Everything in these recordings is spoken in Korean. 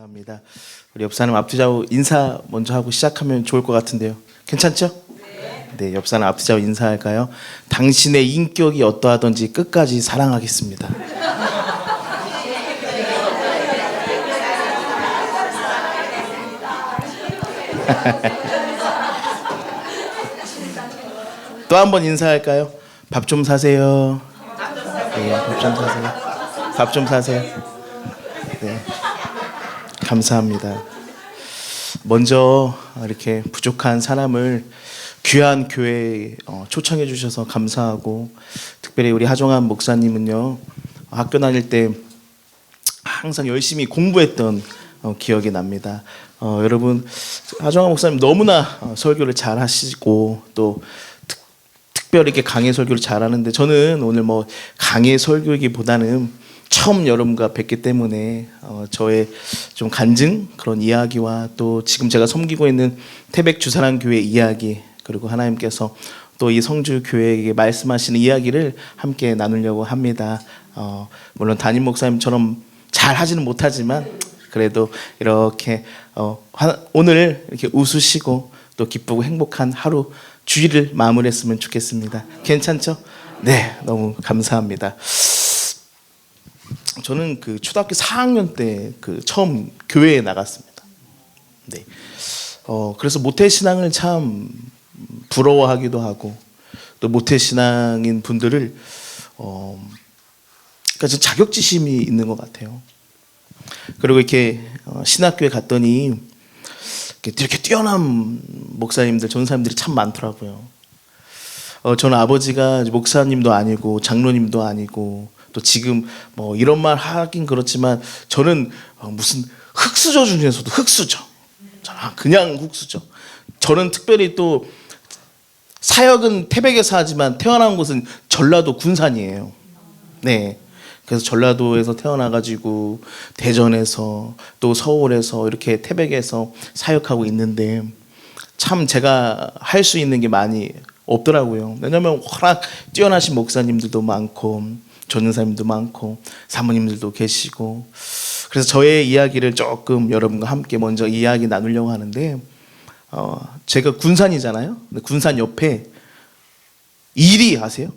감사합니다. 우리 옆 사람 앞뒤 좌우 인사 먼저 하고 시작하면 좋을 것 같은데요. 괜찮죠? 네, 옆 사람 앞뒤 좌우 인사할까요? 당신의 인격이 어떠하든지 끝까지 사랑하겠습니다. 또 한 번 인사할까요? 밥 좀 사세요. 네, 밥 좀 사세요. 밥 좀 사세요. 네, 감사합니다. 먼저 이렇게 부족한 사람을 귀한 교회에 초청해 주셔서 감사하고, 특별히 우리 하정한 목사님은요, 학교 다닐 때 항상 열심히 공부했던 기억이 납니다. 여러분, 하정한 목사님 너무나 설교를 잘 하시고, 또 특별히 이렇게 강의 설교를 잘하는데, 저는 오늘 뭐 강의 설교이기보다는 처음 여러분과 뵙기 때문에 저의 좀 간증, 그런 이야기와 또 지금 제가 섬기고 있는 태백 주사랑 교회 이야기, 그리고 하나님께서 또 이 성주 교회에게 말씀하시는 이야기를 함께 나누려고 합니다. 물론 담임 목사님처럼 잘 하지는 못하지만 그래도 이렇게 오늘 이렇게 웃으시고 또 기쁘고 행복한 하루, 주일을 마무리했으면 좋겠습니다. 괜찮죠? 네, 너무 감사합니다. 저는 그 초등학교 4학년 때 그 처음 교회에 나갔습니다. 네. 그래서 모태신앙을 참 부러워하기도 하고, 또 모태신앙인 분들을 그러니까 좀 자격지심이 있는 것 같아요. 그리고 이렇게 신학교에 갔더니 이렇게 뛰어난 목사님들, 전사님들이 참 많더라고요. 저는 아버지가 목사님도 아니고 장로님도 아니고, 또 지금 뭐 이런 말 하긴 그렇지만 저는 무슨 흙수저 중에서도 흙수저, 그냥 흙수저. 저는 특별히 또 사역은 태백에서 하지만 태어난 곳은 전라도 군산이에요. 네. 그래서 전라도에서 태어나가지고 대전에서 또 서울에서 이렇게 태백에서 사역하고 있는데, 참 제가 할 수 있는 게 많이 없더라고요. 왜냐하면 워낙 뛰어나신 목사님들도 많고 전사님도 많고 사모님들도 계시고, 그래서 저의 이야기를 조금 여러분과 함께 먼저 이야기 나누려고 하는데, 제가 군산이잖아요. 근데 군산 옆에 이리 아세요?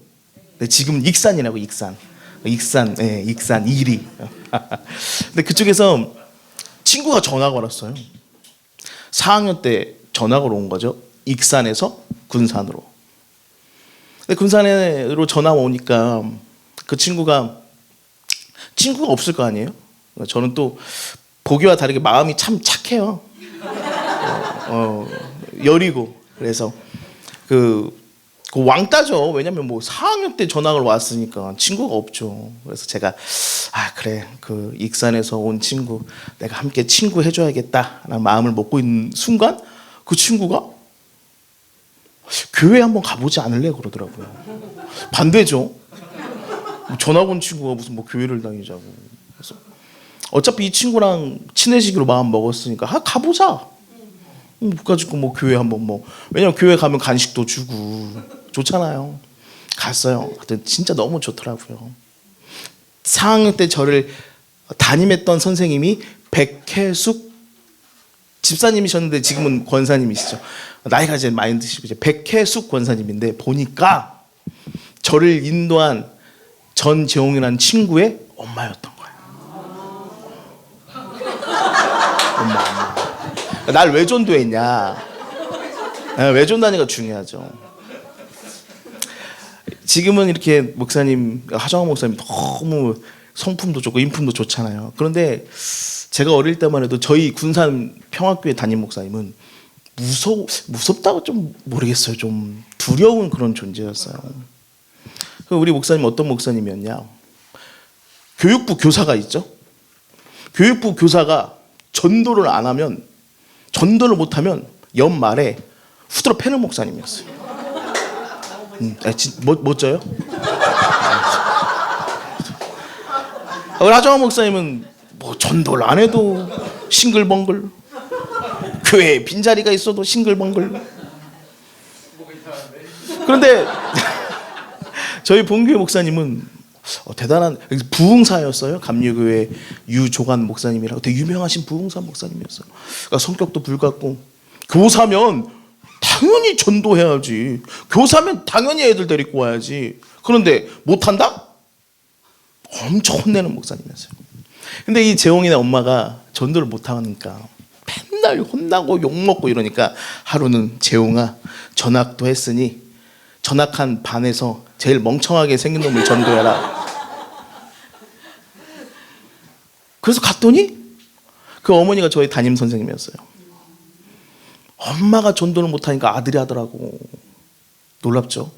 네, 지금 익산이라고, 익산, 네, 익산 이리. 근데 그쪽에서 친구가 전화가 왔어요. 4학년 때 전화가 온 거죠. 익산에서 군산으로. 근데 군산으로 전화가 오니까 그 친구가 없을 거 아니에요. 저는 또 보기와 다르게 마음이 참 착해요. 여리고. 그래서 그 왕따죠. 왜냐면 뭐 4학년 때 전학을 왔으니까 친구가 없죠. 그래서 제가 그래, 그 익산에서 온 친구 내가 함께 친구 해줘야겠다라는 마음을 먹고 있는 순간, 그 친구가 교회 한번 가보지 않을래 그러더라고요. 반대죠. 전학 온 친구가 무슨 뭐 교회를 다니자고. 그래서 어차피 이 친구랑 친해지기로 마음 먹었으니까 가보자. 못 가지고 뭐 교회 한번 왜냐면 교회 가면 간식도 주고 좋잖아요. 갔어요. 하여튼 진짜 너무 좋더라고요. 4학년 때 저를 담임했던 선생님이 백혜숙 집사님이셨는데 지금은 권사님이시죠. 나이가 이제 많이 드시고 이제 백혜숙 권사님인데, 보니까 저를 인도한 전재홍이라는 친구의 엄마였던 거예요. 엄마. 날 왜 전도했냐? 왜 전도하니까 중요하죠. 지금은 이렇게 목사님, 하정환 목사님 너무 성품도 좋고 인품도 좋잖아요. 그런데 제가 어릴 때만 해도 저희 군산 평화교회 담임 목사님은 무섭다고 좀 모르겠어요. 좀 두려운 그런 존재였어요. 우리 목사님 어떤 목사님이었냐? 교육부 교사가 있죠. 교육부 교사가 전도를 못하면 연말에 후드로 패는 목사님이었어요. 멋져요? 우리 하정환 목사님은 뭐 전도를 안 해도 싱글벙글, 교회에 빈자리가 있어도 싱글벙글. 그런데 저희 본교회 목사님은 대단한 부흥사였어요. 감리교회 유조관 목사님이라고 되게 유명하신 부흥사 목사님이었어요. 그러니까 성격도 불같고, 교사면 당연히 전도해야지. 교사면 당연히 애들 데리고 와야지. 그런데 못한다? 엄청 혼내는 목사님이었어요. 근데 이 재홍이네 엄마가 전도를 못하니까 맨날 혼나고 욕먹고 이러니까 하루는 재홍아, 전학도 했으니 전학한 반에서 제일 멍청하게 생긴 놈을 전도해라. 그래서 갔더니 그 어머니가 저희 담임 선생님이었어요. 엄마가 전도를 못하니까 아들이 하더라고. 놀랍죠?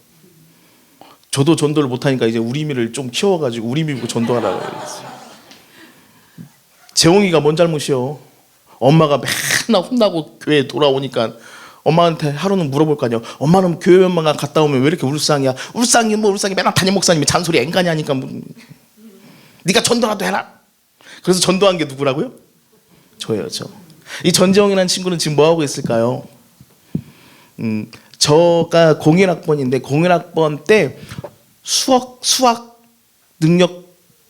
저도 전도를 못하니까 이제 우리미를 좀 키워가지고 우리미 보고 전도하라고 그랬어요. 재홍이가 뭔 잘못이요? 엄마가 맨날 혼나고 교회에 돌아오니까 엄마한테 하루는 물어볼 거 아니야. 엄마는 교회만 갔다 오면 왜 이렇게 울상이야? 울상이 뭐 울상이 맨날 담임 목사님이 잔소리 앵간히 하니까 네가 전도라도 해라. 그래서 전도한 게 누구라고요? 저예요. 이 전재홍이라는 친구는 지금 뭐 하고 있을까요? 저가 01학번인데 01학번 때 수학 능력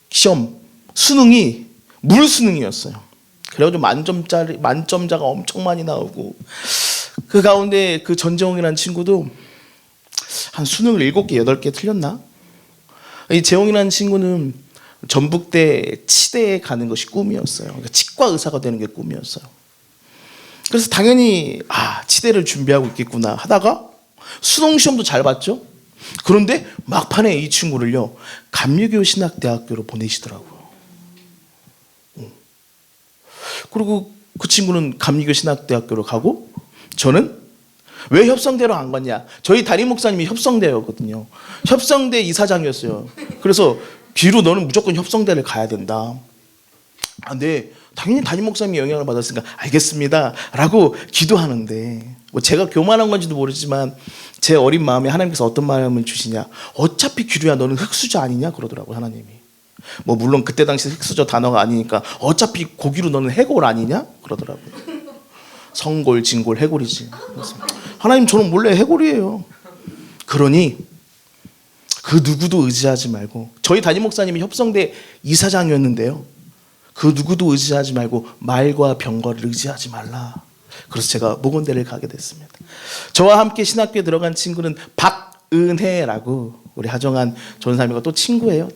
시험 수능이 물 수능이었어요. 그래가지고 만점자가 엄청 많이 나오고, 그 가운데 그 전재홍이라는 친구도 한 수능을 7개, 8개 틀렸나? 이 재홍이라는 친구는 전북대 치대에 가는 것이 꿈이었어요. 그러니까 치과 의사가 되는 게 꿈이었어요. 그래서 당연히 치대를 준비하고 있겠구나 하다가 수능 시험도 잘 봤죠. 그런데 막판에 이 친구를요 감리교 신학대학교로 보내시더라고요. 그리고 그 친구는 감리교 신학대학교로 가고, 저는 왜 협성대로 안 갔냐? 저희 담임 목사님이 협성대였거든요. 협성대 이사장이었어요. 그래서 비로 너는 무조건 협성대를 가야 된다. 네, 당연히 담임 목사님이 영향을 받았으니까 알겠습니다 라고 기도하는데, 뭐 제가 교만한 건지도 모르지만 제 어린 마음에 하나님께서 어떤 마음을 주시냐, 어차피 기루야 너는 흑수저 아니냐 그러더라고요. 하나님이. 뭐 물론 그때 당시 흑수저 단어가 아니니까 어차피 고기로 너는 해골 아니냐 그러더라고요. 성골, 진골, 해골이지. 하나님 저는 몰래 해골이에요. 그러니 그 누구도 의지하지 말고, 저희 담임 목사님이 협성대 이사장이었는데요, 그 누구도 의지하지 말고 말과 병거를 의지하지 말라. 그래서 제가 목원대를 가게 됐습니다. 저와 함께 신학교에 들어간 친구는 박은혜라고, 우리 하정한 전사님과 또 친구예요.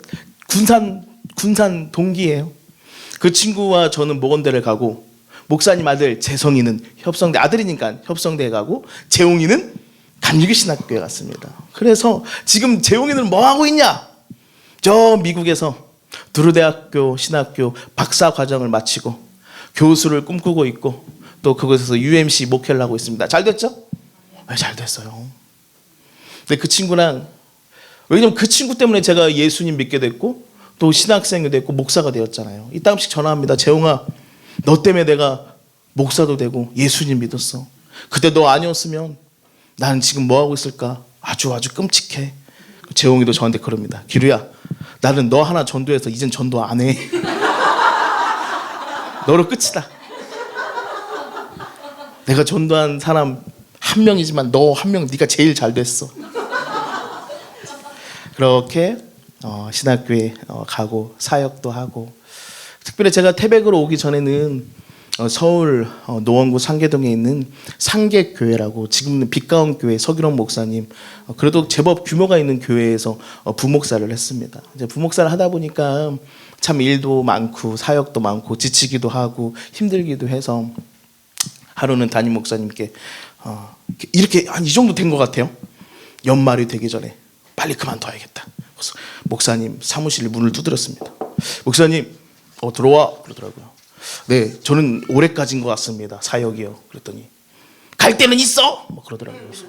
군산 동기예요. 그 친구와 저는 목원대를 가고, 목사님 아들 재성이는 협성대 아들이니까 협성대에 가고, 재홍이는 감리교 신학교에 갔습니다. 그래서 지금 재홍이는 뭐 하고 있냐? 저 미국에서 두루대학교 신학교 박사 과정을 마치고 교수를 꿈꾸고 있고, 또 그곳에서 UMC 목회를 하고 있습니다. 잘 됐죠? 네, 잘 됐어요. 근데 그 친구랑, 왜냐면 그 친구 때문에 제가 예수님 믿게 됐고 또 신학생이 됐고 목사가 되었잖아요. 이따금씩 전화합니다. 재홍아, 너 때문에 내가 목사도 되고 예수님 믿었어. 그때 너 아니었으면 나는 지금 뭐 하고 있을까? 아주 끔찍해. 재홍이도 저한테 그럽니다. 기루야, 나는 너 하나 전도해서 이젠 전도 안 해. 너로 끝이다. 내가 전도한 사람 한 명이지만 너 한 명, 네가 제일 잘 됐어. 그렇게 신학교에 가고 사역도 하고, 특별히 제가 태백으로 오기 전에는 서울 노원구 상계동에 있는 상계교회라고, 지금은 빛가운 교회 서기론 목사님, 그래도 제법 규모가 있는 교회에서 부목사를 했습니다. 이제 부목사를 하다 보니까 참 일도 많고 사역도 많고 지치기도 하고 힘들기도 해서, 하루는 담임 목사님께 이렇게 한 이 정도 된 것 같아요. 연말이 되기 전에 빨리 그만둬야겠다. 그래서 목사님 사무실 문을 두드렸습니다. 목사님 들어와 그러더라고요. 네, 저는 올해까지인 것 같습니다. 사역이요. 그랬더니 갈 데는 있어? 뭐 그러더라고요. 그래서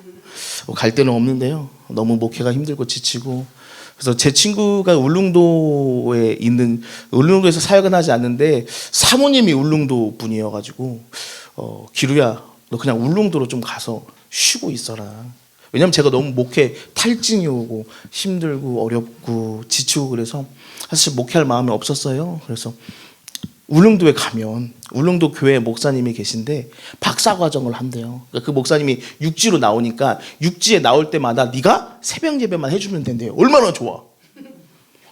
갈 데는 없는데요, 너무 목회가 힘들고 지치고. 그래서 제 친구가 울릉도에 있는, 울릉도에서 사역은 하지 않는데 사모님이 울릉도 분이어가지고 기루야, 너 그냥 울릉도로 좀 가서 쉬고 있어라. 왜냐면 제가 너무 목회 탈진이 오고 힘들고 어렵고 지치고 그래서 사실 목회할 마음이 없었어요. 그래서 울릉도에 가면 울릉도 교회 목사님이 계신데 박사과정을 한대요. 그러니까 그 목사님이 육지로 나오니까 육지에 나올 때마다 네가 새벽 예배만 해주면 된대요. 얼마나 좋아.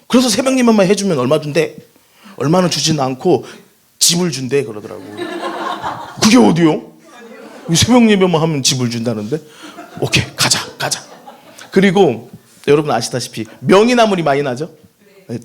그래서 새벽 예배만 해주면 얼마 준대? 얼마는 주지는 않고 집을 준대 그러더라고. 그게 어디요? 새벽 예배만 하면 집을 준다는데? 오케이, 가자. 그리고 여러분 아시다시피 명이나물이 많이 나죠? 네,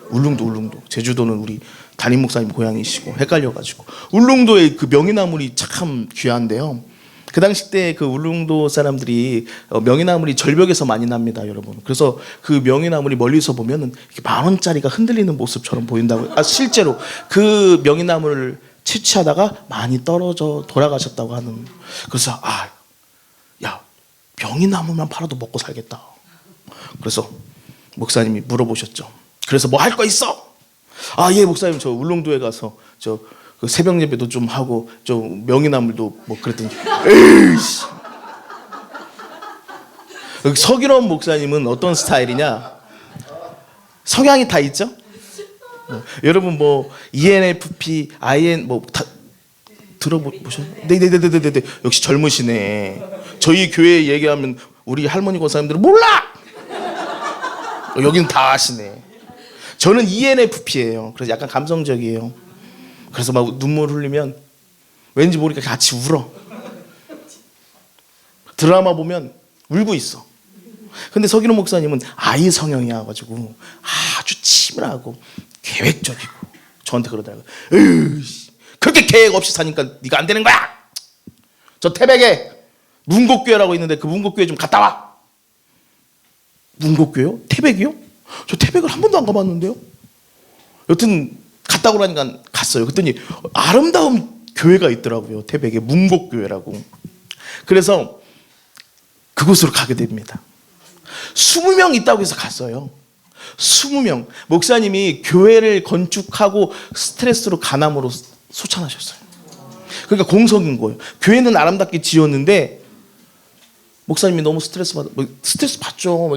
울릉도. 제주도는 우리 담임 목사님 고향이시고 헷갈려가지고 울릉도의 그 명이나물이 참 귀한데요. 그 당시 때 그 울릉도 사람들이 명이나물이 절벽에서 많이 납니다, 여러분. 그래서 그 명이나물이 멀리서 보면은 10,000원짜리가 흔들리는 모습처럼 보인다고. 실제로 그 명이나물을 채취하다가 많이 떨어져 돌아가셨다고 하는. 그래서 야, 명이나물만 팔아도 먹고 살겠다. 그래서 목사님이 물어보셨죠. 그래서 뭐 할 거 있어? 예, 목사님, 저 울릉도에 가서 그 새벽 예배도 좀 하고 좀 명이나물도 뭐 그랬더니 에이씨. 서기로운 목사님은 어떤 스타일이냐? 성향이 다 있죠? 여러분 뭐 ENFP, IN 뭐 다 들어보셨나요? 네. 역시 젊으시네. 저희 교회 얘기하면 우리 할머니 권사님들은 몰라. 여기는 다 아시네. 저는 ENFP예요. 그래서 약간 감성적이에요. 그래서 막 눈물 흘리면 왠지 모르게 같이 울어. 드라마 보면 울고 있어. 근데 서기로 목사님은 아이 성형이야 가지고 아주 치밀하고 계획적이고 저한테 그러더라고요. 그렇게 계획 없이 사니까 네가 안 되는 거야. 저 태백에 문곡교회라고 있는데 그 문곡교회 좀 갔다 와. 문곡교회요? 태백이요? 저 태백을 한 번도 안 가봤는데요. 여튼 갔다 오라니까 갔어요. 그랬더니 아름다운 교회가 있더라고요. 태백에 문곡교회라고. 그래서 그곳으로 가게 됩니다. 20명 있다고 해서 갔어요. 20명. 목사님이 교회를 건축하고 스트레스로 간암으로 소천하셨어요. 그러니까 공석인 거예요. 교회는 아름답게 지었는데 목사님이 너무 스트레스 받죠.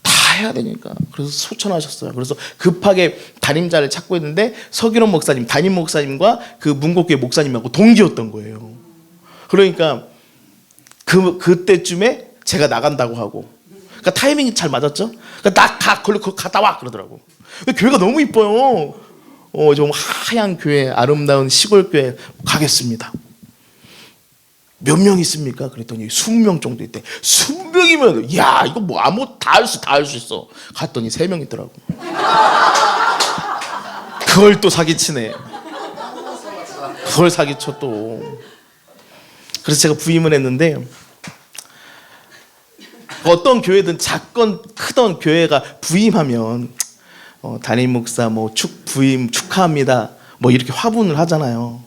다 해야 되니까. 그래서 소천하셨어요. 그래서 급하게 담임자를 찾고 있는데 서기론 목사님, 담임 목사님과 그 문곡교회 목사님하고 동기였던 거예요. 그러니까 그때쯤에 제가 나간다고 하고, 그러니까 타이밍이 잘 맞았죠. 그러니까 거기 갔다 와 그러더라고. 근데 교회가 너무 이뻐요. 좀 하얀 교회, 아름다운 시골 교회 가겠습니다. 몇 명 있습니까? 그랬더니 20명 정도 있대. 20명이면 야 이거 뭐 아무 다 할 수 있어. 갔더니 3명 있더라고. 그걸 또 사기치네. 그걸 사기쳐 또. 그래서 제가 부임을 했는데 어떤 교회든 작건 크던 교회가 부임하면 담임 목사 뭐 부임 축하합니다. 뭐 이렇게 화분을 하잖아요.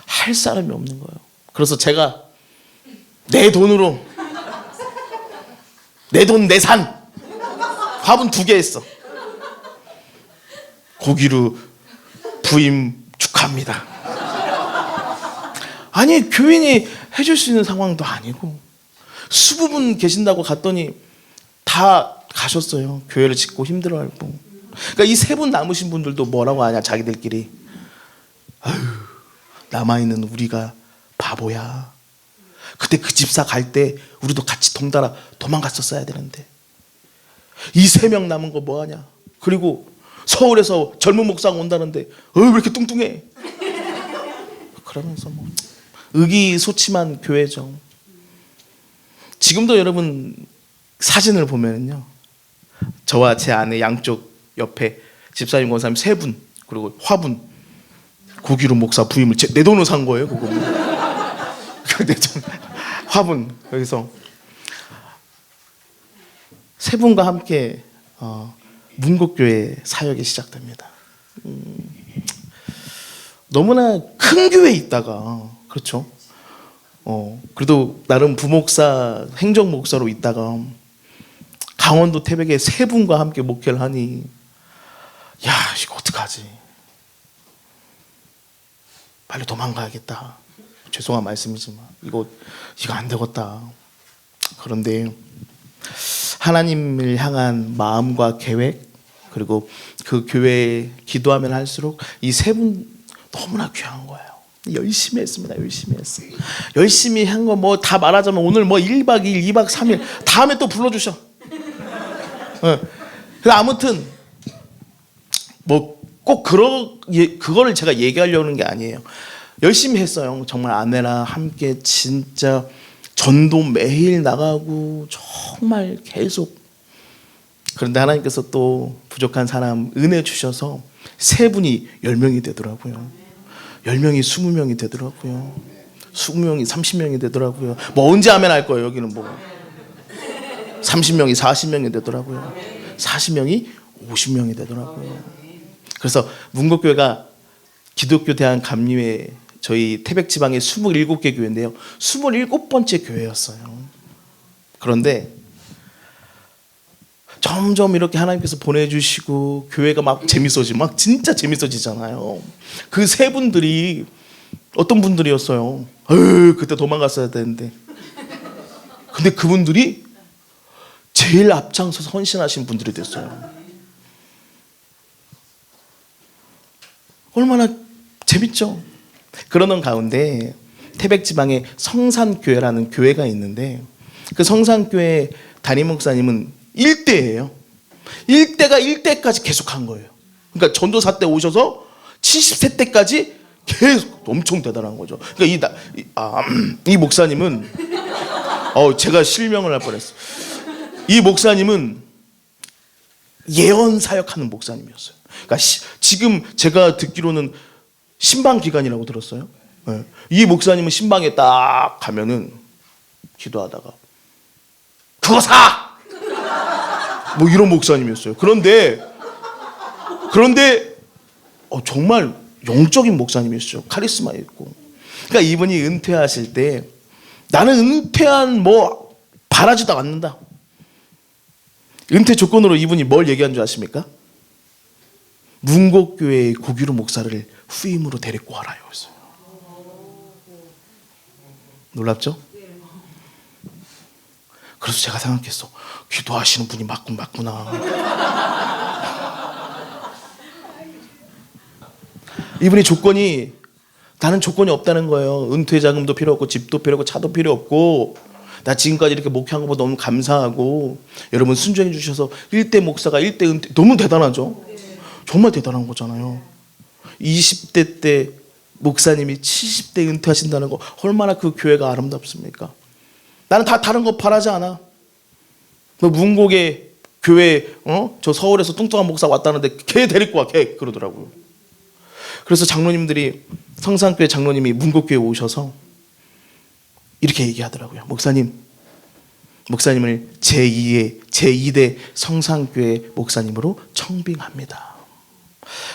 할 사람이 없는 거예요. 그래서 제가 내 돈으로 내 돈 내산 화분 2개 했어. 고기로 부임 축하합니다. 아니 교인이 해줄 수 있는 상황도 아니고 20분 계신다고 갔더니 다 가셨어요. 교회를 짓고 힘들어하고. 그러니까 이 3분 남으신 분들도 뭐라고 하냐 자기들끼리. 아유 남아있는 우리가 바보야. 그때 그 집사 갈 때 우리도 같이 동달아 도망갔었어야 되는데 이 3명 남은 거 뭐하냐. 그리고 서울에서 젊은 목사가 온다는데 왜 이렇게 뚱뚱해. 그러면서 뭐 의기소침한 교회죠. 지금도 여러분 사진을 보면요, 저와 제 아내 양쪽 옆에 집사님 권사님 3분 그리고 화분 고기로 목사 부임을 내 돈으로 산 거예요. 그거 화분. 여기서 3분과 함께 문곡교회 사역이 시작됩니다. 너무나 큰 교회에 있다가 그렇죠. 그래도 나름 부목사, 행정목사로 있다가 강원도 태백에 3분과 함께 목회를 하니 야 이거 어떡하지. 빨리 도망가야겠다. 죄송한 말씀이지만 이거 안 되겠다. 그런데 하나님을 향한 마음과 계획 그리고 그 교회에 기도하면 할수록 이 3분 너무나 귀한 거예요. 열심히 했습니다. 열심히 했어요. 열심히 한 거 뭐 다 말하자면 오늘 뭐 1박 2일, 2박 3일 다음에 또 불러주셔. 아무튼 뭐 꼭 그거를 제가 얘기하려는 게 아니에요. 열심히 했어요. 정말 아내랑 함께 진짜 전도 매일 나가고 정말 계속. 그런데 하나님께서 또 부족한 사람 은혜 주셔서 세 분이 10명이 되더라고요. 10명이 20명이 되더라고요. 20명이 30명이 되더라고요. 뭐 언제 하면 할 거예요. 여기는 뭐 30명이 40명이 되더라고요. 40명이 50명이 되더라고요. 그래서 문곡교회가 기독교 대한 감리회 저희 태백 지방의 27개 교회인데요. 27번째 교회였어요. 그런데 점점 이렇게 하나님께서 보내주시고 교회가 막 막 진짜 재밌어지잖아요. 그 세 분들이 어떤 분들이었어요? 그때 도망갔어야 되는데. 근데 그분들이 제일 앞장서서 헌신하신 분들이 됐어요. 얼마나 재밌죠? 그러는 가운데 태백 지방에 성산교회라는 교회가 있는데 그 성산교회 담임 목사님은 1대예요. 1대가 1대까지 계속 한 거예요. 그러니까 전도사 때 오셔서 70세 때까지 계속 엄청 대단한 거죠. 그러니까 이 목사님은 제가 실명을 할 뻔했어요. 이 목사님은 예언 사역하는 목사님이었어요. 그러니까 지금 제가 듣기로는 신방 기간이라고 들었어요. 네. 이 목사님은 신방에 딱 가면은 기도하다가 그거 사! 뭐 이런 목사님이었어요. 그런데 정말 영적인 목사님이었죠. 카리스마 있고. 그러니까 이분이 은퇴하실 때 나는 은퇴한 뭐 바라지도 않는다. 은퇴 조건으로 이분이 뭘 얘기한 줄 아십니까? 문곡교회의 고기로 목사를 후임으로 데리고 와라요. 놀랍죠? 그래서 제가 생각했어. 기도하시는 분이 맞구나. 이분이 나는 조건이 없다는 거예요. 은퇴 자금도 필요 없고 집도 필요 없고 차도 필요 없고 나 지금까지 이렇게 목회한 거 너무 감사하고 여러분 순종해 주셔서 1대 목사가 1대 은퇴 너무 대단하죠? 정말 대단한 거잖아요. 20대 때 목사님이 70대 은퇴하신다는 거 얼마나 그 교회가 아름답습니까? 나는 다 다른 거 바라지 않아. 문곡에 교회 저 서울에서 뚱뚱한 목사 왔다는데 걔 데리고 와 걔 그러더라고요. 그래서 장로님들이 성산교회 장로님이 문곡교회 오셔서 이렇게 얘기하더라고요. 목사님을 제2대 성산교회 목사님으로 청빙합니다.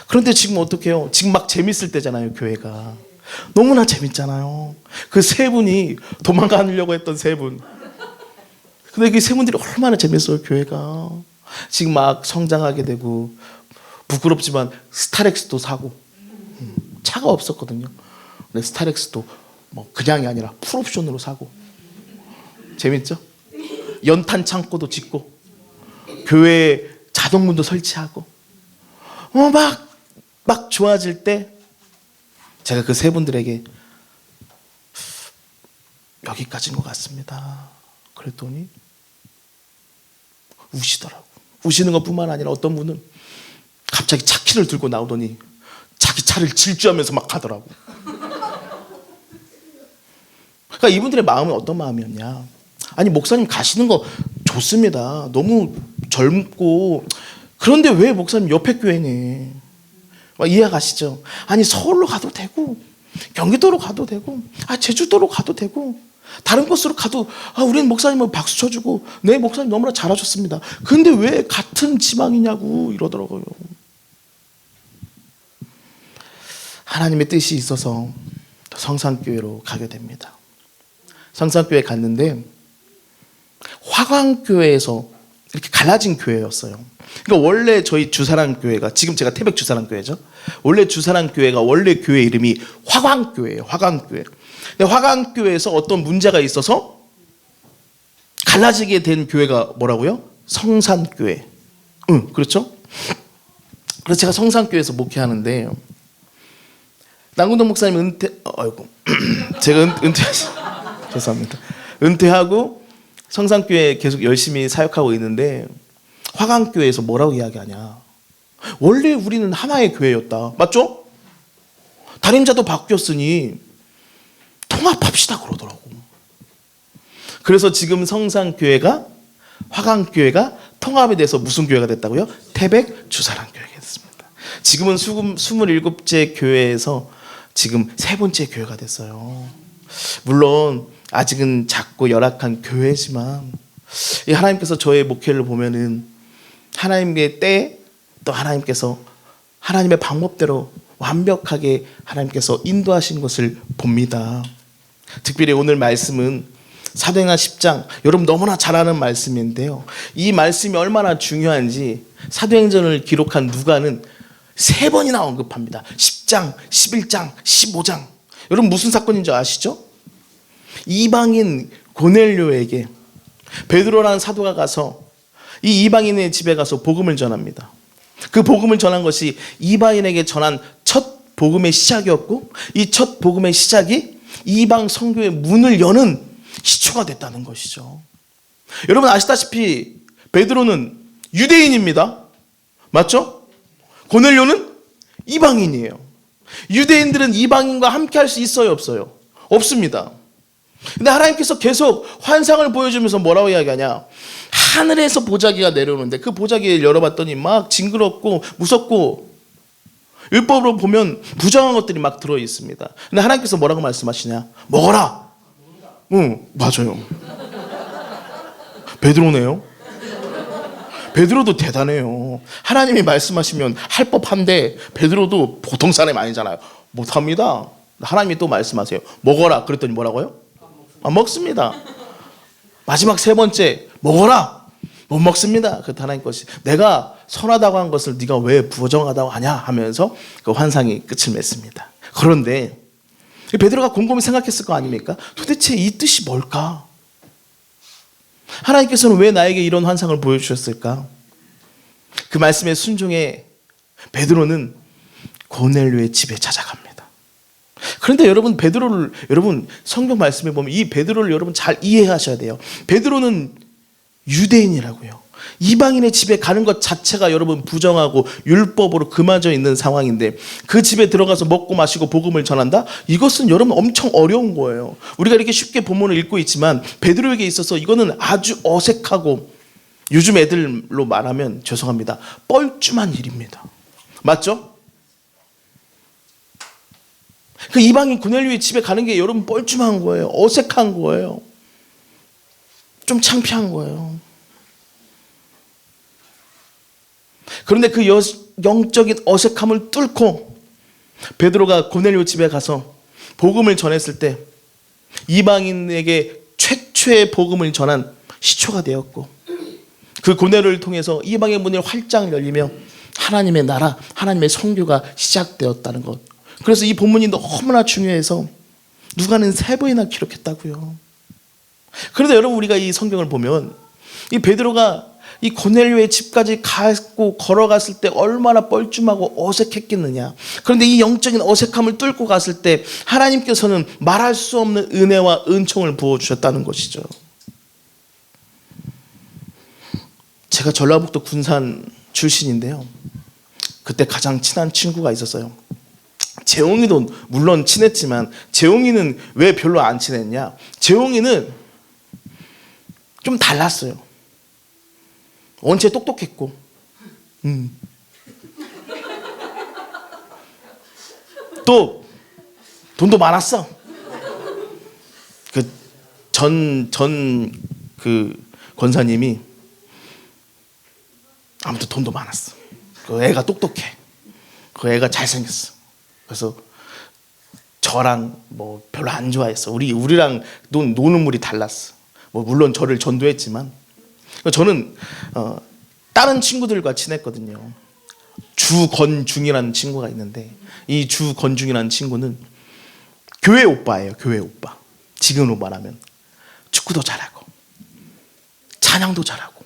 그런데 지금 어떡해요? 지금 막 재밌을 때잖아요. 교회가 너무나 재밌잖아요. 그 세 분이 도망가려고 했던 세 분. 근데 그 세 분들이 얼마나 재밌어요. 교회가 지금 막 성장하게 되고 부끄럽지만 스타렉스도 사고 차가 없었거든요. 근데 스타렉스도 뭐 그냥이 아니라 풀옵션으로 사고 재밌죠? 연탄 창고도 짓고 교회에 자동문도 설치하고 막 좋아질 때 제가 그 세 분들에게 여기까지인 것 같습니다. 그랬더니 우시더라고. 우시는 것뿐만 아니라 어떤 분은 갑자기 차 키를 들고 나오더니 자기 차를 질주하면서 막 가더라고. 그러니까 이분들의 마음은 어떤 마음이었냐? 아니 목사님 가시는 거 좋습니다. 너무 젊고 그런데 왜 목사님 옆에 교회네? 이해가시죠? 아니 서울로 가도 되고 경기도로 가도 되고 제주도로 가도 되고 다른 곳으로 가도 우리는 목사님을 박수 쳐주고 네 목사님 너무나 잘하셨습니다. 근데 왜 같은 지방이냐고 이러더라고요. 하나님의 뜻이 있어서 성산교회로 가게 됩니다. 성산교회 갔는데 화광교회에서 이렇게 갈라진 교회였어요. 그러니까 원래 저희 주사랑교회가 지금 제가 태백 주사랑교회죠. 원래 주사랑교회가 원래 교회 이름이 화광교회예요. 화광교회. 근데 화광교회에서 어떤 문제가 있어서 갈라지게 된 교회가 뭐라고요? 성산교회. 그렇죠? 그래서 제가 성산교회에서 목회하는데 남궁동 목사님 제가 죄송합니다. 은퇴하고 성산교회 계속 열심히 사역하고 있는데 화강교회에서 뭐라고 이야기하냐? 원래 우리는 하나의 교회였다. 맞죠? 담임자도 바뀌었으니 통합합시다 그러더라고. 그래서 지금 성산교회가 화강교회가 통합이 돼서 무슨 교회가 됐다고요? 태백 주사랑교회가 됐습니다. 지금은 27째 교회에서 지금 세 번째 교회가 됐어요. 물론 아직은 작고 열악한 교회지만 이 하나님께서 저의 목회를 보면은 하나님의 때 또 하나님께서 하나님의 방법대로 완벽하게 하나님께서 인도하신 것을 봅니다. 특별히 오늘 말씀은 사도행전 10장, 여러분 너무나 잘 아는 말씀인데요, 이 말씀이 얼마나 중요한지 사도행전을 기록한 누가는 3번이나 언급합니다. 10장, 11장, 15장. 여러분 무슨 사건인 줄 아시죠? 이방인 고넬료에게 베드로라는 사도가 가서 이 이방인의 집에 가서 복음을 전합니다. 그 복음을 전한 것이 이방인에게 전한 첫 복음의 시작이었고, 이 첫 복음의 시작이 이방 선교의 문을 여는 시초가 됐다는 것이죠. 여러분 아시다시피 베드로는 유대인입니다. 맞죠? 고넬료는 이방인이에요. 유대인들은 이방인과 함께 할 수 있어요, 없어요? 없습니다. 근데 하나님께서 계속 환상을 보여주면서 뭐라고 이야기하냐? 하늘에서 보자기가 내려오는데 그 보자기를 열어봤더니 막 징그럽고 무섭고 율법으로 보면 부정한 것들이 막 들어있습니다. 근데 하나님께서 뭐라고 말씀하시냐? 먹어라. 응, 맞아요. 베드로네요. 베드로도 대단해요. 하나님이 말씀하시면 할 법한데 베드로도 보통 사람이 아니잖아요. 못합니다. 하나님이 또 말씀하세요. 먹어라. 그랬더니 뭐라고요? 안 먹습니다. 마지막 3번째 먹어라. 못 먹습니다. 그때 하나님 것이 내가 선하다고 한 것을 네가 왜 부정하다고 하냐 하면서 그 환상이 끝을 맺습니다. 그런데 베드로가 곰곰이 생각했을 거 아닙니까? 도대체 이 뜻이 뭘까? 하나님께서는 왜 나에게 이런 환상을 보여주셨을까? 그 말씀에 순종해 베드로는 고넬료의 집에 찾아갑니다. 그런데 여러분 베드로를, 여러분 성경 말씀에 보면 이 베드로를 여러분 잘 이해하셔야 돼요. 베드로는 유대인이라고요. 이방인의 집에 가는 것 자체가 여러분 부정하고 율법으로 금화져 있는 상황인데 그 집에 들어가서 먹고 마시고 복음을 전한다? 이것은 여러분 엄청 어려운 거예요. 우리가 이렇게 쉽게 본문을 읽고 있지만 베드로에게 있어서 이거는 아주 어색하고 요즘 애들로 말하면 죄송합니다, 뻘쭘한 일입니다. 맞죠? 그 이방인 고넬료의 집에 가는 게 여러분 뻘쭘한 거예요. 어색한 거예요. 좀 창피한 거예요. 그런데 그 영적인 어색함을 뚫고 베드로가 고넬료 집에 가서 복음을 전했을 때 이방인에게 최초의 복음을 전한 시초가 되었고, 그 고넬료를 통해서 이방의 문이 활짝 열리며 하나님의 나라, 하나님의 선교가 시작되었다는 것. 그래서 이 본문이 너무나 중요해서 누가는 3번이나 기록했다고요. 그런데 여러분 우리가 이 성경을 보면 이 베드로가 이 고넬료의 집까지 가고 걸어갔을 때 얼마나 뻘쭘하고 어색했겠느냐. 그런데 이 영적인 어색함을 뚫고 갔을 때 하나님께서는 말할 수 없는 은혜와 은총을 부어주셨다는 것이죠. 제가 전라북도 군산 출신인데요, 그때 가장 친한 친구가 있었어요. 재홍이도 물론 친했지만 재홍이는 왜 별로 안 친했냐? 재홍이는 좀 달랐어요. 원체 똑똑했고, 또 돈도 많았어. 그 권사님이 아무튼 돈도 많았어. 그 애가 똑똑해. 그 애가 잘생겼어. 그래서 저랑 뭐 별로 안 좋아했어. 우리랑 노는 물이 달랐어. 뭐 물론 저를 전도했지만 저는 다른 친구들과 친했거든요. 주건중이라는 친구가 있는데 이 주건중이라는 친구는 교회 오빠예요. 교회 오빠. 지금으로 말하면 축구도 잘하고 찬양도 잘하고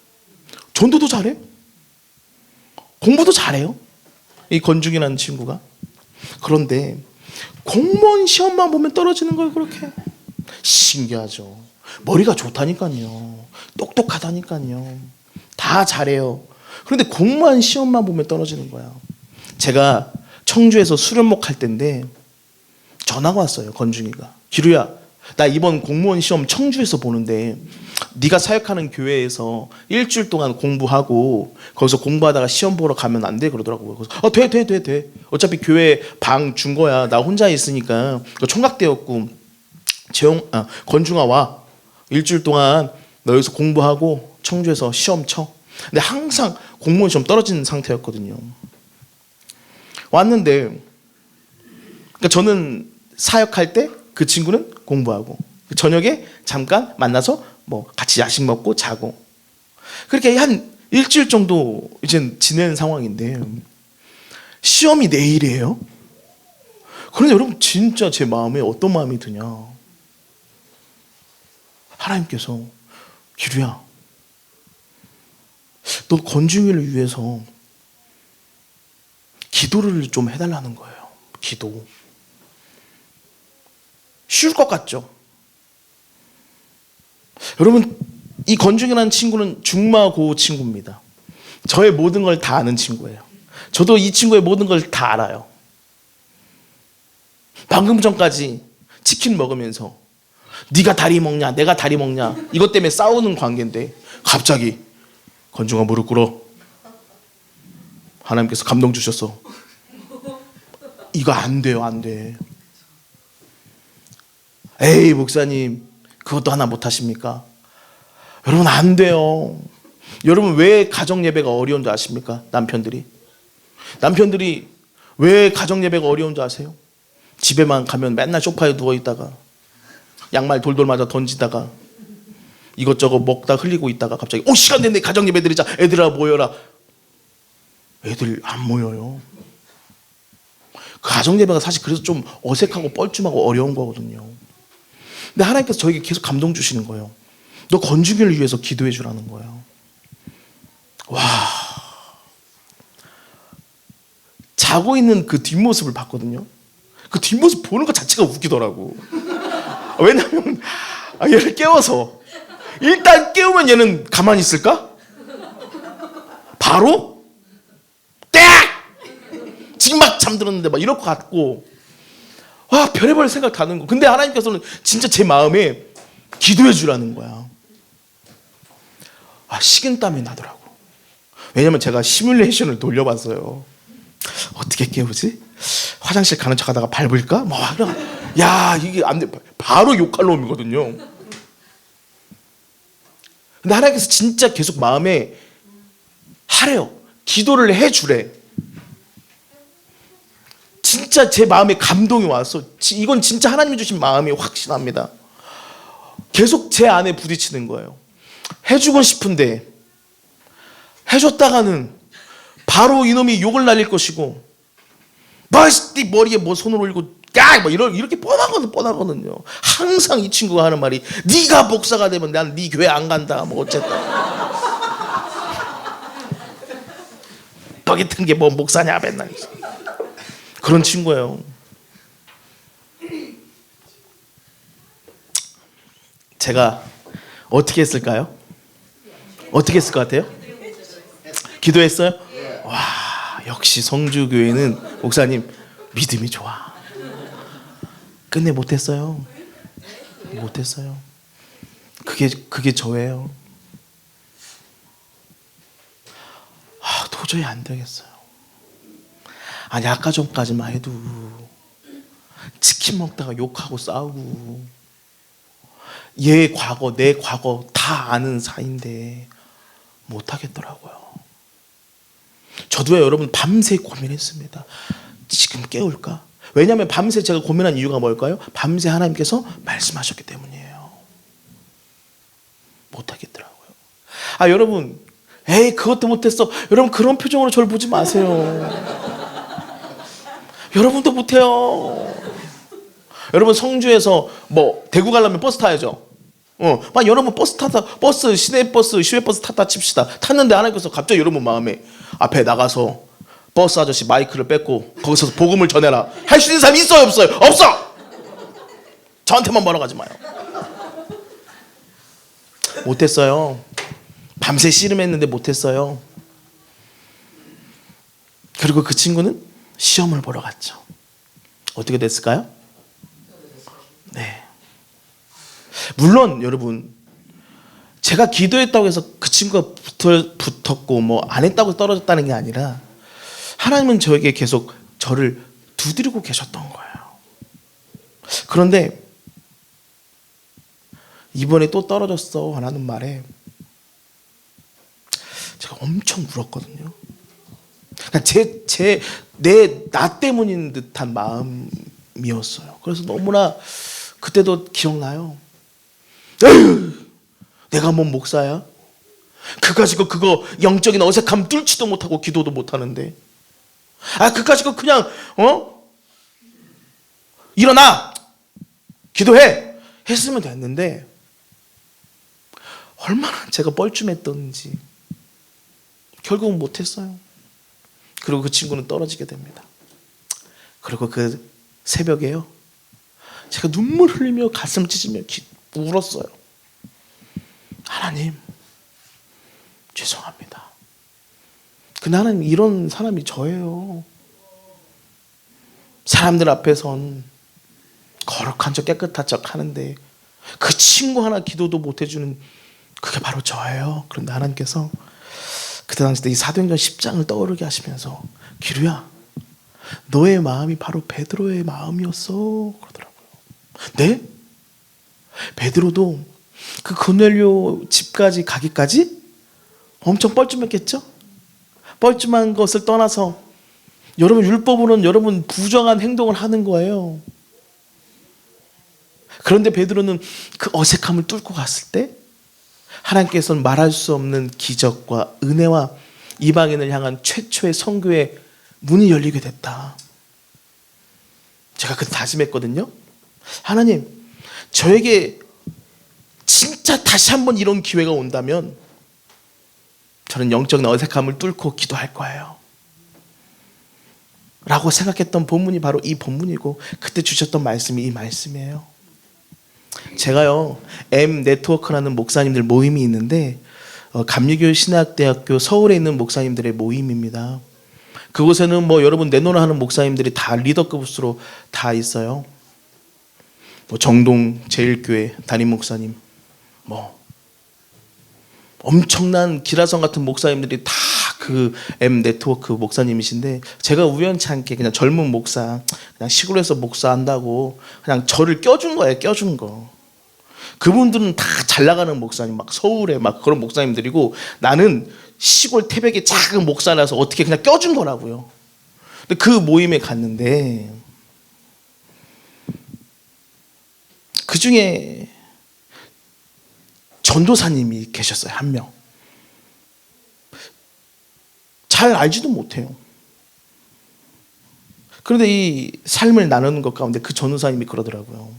전도도 잘해. 공부도 잘해요. 이 건중이라는 친구가. 그런데 공무원 시험만 보면 떨어지는 걸 그렇게. 신기하죠. 머리가 좋다니까요. 똑똑하다니까요. 다 잘해요. 그런데 공무원 시험만 보면 떨어지는 거야. 제가 청주에서 수련목 할 때인데 전화가 왔어요. 건중이가. 기루야, 나 이번 공무원 시험 청주에서 보는데 네가 사역하는 교회에서 일주일 동안 공부하고 거기서 공부하다가 시험 보러 가면 안 돼? 그러더라고요. 그래서 돼. 어차피 교회 방 준 거야. 나 혼자 있으니까. 총각되었고 건중아 와. 일주일 동안 너 여기서 공부하고 청주에서 시험 쳐. 근데 항상 공무원 시험 떨어지는 상태였거든요. 왔는데 그러니까 저는 사역할 때 그 친구는 공부하고 저녁에 잠깐 만나서 뭐 같이 야식 먹고 자고 그렇게 한 일주일 정도 이제 지내는 상황인데 시험이 내일이에요. 그런데 여러분 진짜 제 마음에 어떤 마음이 드냐. 하나님께서 기루야, 너 건중이를 위해서 기도를 좀 해달라는 거예요. 기도. 쉬울 것 같죠? 여러분, 이 건중이라는 친구는 중마고 친구입니다. 저의 모든 걸 다 아는 친구예요. 저도 이 친구의 모든 걸 다 알아요. 방금 전까지 치킨 먹으면서 네가 다리 먹냐 내가 다리 먹냐 이것 때문에 싸우는 관계인데 갑자기 건중아 무릎 꿇어. 하나님께서 감동 주셨어. 이거 안 돼요. 안 돼. 에이 목사님 그것도 하나 못하십니까? 여러분 안 돼요. 여러분 왜 가정 예배가 어려운 줄 아십니까? 남편들이 왜 가정 예배가 어려운 줄 아세요? 집에만 가면 맨날 소파에 누워있다가 양말 돌돌 맞아 던지다가 이것저것 먹다 흘리고 있다가 갑자기 시간 됐네 가정 예배 드리자. 애들아 모여라. 애들 안 모여요. 그 가정 예배가 사실 그래서 좀 어색하고 뻘쭘하고 어려운 거거든요. 근데 하나님께서 저에게 계속 감동 주시는 거예요. 너 건중이를 위해서 기도해 주라는 거예요. 와, 자고 있는 그 뒷모습을 봤거든요. 그 뒷모습 보는 것 자체가 웃기더라고. 왜냐면 얘를 깨워서 일단 깨우면 얘는 가만히 있을까? 바로 딱 지금 막 잠들었는데 막 이럴 것 같고 와 별의별 생각 다 하는 거. 근데 하나님께서는 진짜 제 마음에 기도해 주라는 거야. 식은땀이 나더라고. 왜냐면 제가 시뮬레이션을 돌려봤어요. 어떻게 깨우지? 화장실 가는 척 하다가 밟을까? 야 이게 안 돼. 바로 욕할 놈이거든요. 근데 하나님께서 진짜 계속 마음에 하래요. 기도를 해주래. 진짜 제 마음에 감동이 왔어. 이건 진짜 하나님이 주신 마음이 확신합니다. 계속 제 안에 부딪히는 거예요. 해주고 싶은데 해줬다가는 바로 이놈이 욕을 날릴 것이고 네 머리에 뭐 손을 올리고 이렇게 뻔하거든요. 항상 이 친구가 하는 말이 네가 목사가 되면 난 네 교회 안 간다 뭐 어쨌든 너 같은 게 뭐 목사냐 맨날 그런 친구예요. 제가 어떻게 했을까요? 어떻게 했을 것 같아요? 기도했어요? 와 역시 성주교회는 목사님 믿음이 좋아. 끝내 못했어요. 그게 저예요. 도저히 안 되겠어요. 아니 아까 전까지만 해도 치킨 먹다가 욕하고 싸우고 얘 과거 내 과거 다 아는 사이인데 못하겠더라고요. 저도요 여러분 밤새 고민했습니다. 지금 깨울까? 왜냐하면 밤새 제가 고민한 이유가 뭘까요? 밤새 하나님께서 말씀하셨기 때문이에요. 못하겠더라고요. 여러분 에이 그것도 못했어. 여러분 그런 표정으로 저를 보지 마세요. 여러분도 못해요. 여러분 성주에서 뭐 대구 가려면 버스 타야죠. 여러분 버스 시내버스 시외버스 탔다 칩시다. 탔는데 하나님께서 갑자기 여러분 마음에 앞에 나가서 버스 아저씨 마이크를 뺏고 거기서 복음을 전해라. 할 수 있는 사람이 있어요 없어요? 없어. 저한테만 뭐라고 하지 마요. 못했어요. 밤새 씨름했는데 못했어요. 그리고 그 친구는 시험을 보러 갔죠. 어떻게 됐을까요? 네. 물론 여러분, 제가 기도했다고 해서 그 친구가 붙었고 뭐 안 했다고 떨어졌다는 게 아니라 하나님은 저에게 계속 저를 두드리고 계셨던 거예요. 그런데 이번에 또 떨어졌어 라는 말에 제가 엄청 울었거든요. 그러니까 나 때문인 듯한 마음이었어요. 그래서 너무나 그때도 기억나요. 에휴, 내가 뭔 목사야? 그 가지고 그거 영적인 어색함 뚫지도 못하고 기도도 못하는데, 그 가지고 그냥 일어나 기도해 했으면 됐는데 얼마나 제가 뻘쭘했던지 결국은 못했어요. 그리고 그 친구는 떨어지게 됩니다. 그리고 그 새벽에요, 제가 눈물 흘리며 가슴 찢으며 울었어요. 하나님, 죄송합니다. 나는 이런 사람이 저예요. 사람들 앞에선 거룩한 척 깨끗한 척 하는데 그 친구 하나 기도도 못 해주는 그게 바로 저예요. 그런데 하나님께서 그때 당시 이 사도행전 10장을 떠오르게 하시면서, 기루야, 너의 마음이 바로 베드로의 마음이었어 그러더라고요. 네? 베드로도 그 고넬료 집까지 가기까지 엄청 뻘쭘했겠죠? 뻘쭘한 것을 떠나서 여러분, 율법으로는 여러분 부정한 행동을 하는 거예요. 그런데 베드로는 그 어색함을 뚫고 갔을 때 하나님께서는 말할 수 없는 기적과 은혜와 이방인을 향한 최초의 선교의 문이 열리게 됐다. 제가 그때 다짐했거든요. 하나님, 저에게 진짜 다시 한번 이런 기회가 온다면 저는 영적인 어색함을 뚫고 기도할 거예요 라고 생각했던 본문이 바로 이 본문이고, 그때 주셨던 말씀이 이 말씀이에요. 제가요, M네트워크라는 목사님들 모임이 있는데 감리교 신학대학교 서울에 있는 목사님들의 모임입니다. 그곳에는 뭐 여러분 내노라 하는 목사님들이 다 리더급으로 다 있어요. 뭐 정동 제일교회 담임 목사님, 뭐 엄청난 기라성 같은 목사님들이 다 그 M네트워크 목사님이신데, 제가 우연치 않게 그냥 젊은 목사, 그냥 시골에서 목사한다고 그냥 저를 껴준 거예요. 껴준 거. 그분들은 다 잘 나가는 목사님, 막 서울에 막 그런 목사님들이고, 나는 시골 태백의 작은 목사라서 어떻게 그냥 껴준 거라고요. 근데 그 모임에 갔는데 그 중에 전도사님이 계셨어요. 한 명. 잘 알지도 못해요. 그런데 이 삶을 나누는 것 가운데 그 전도사님이 그러더라고요.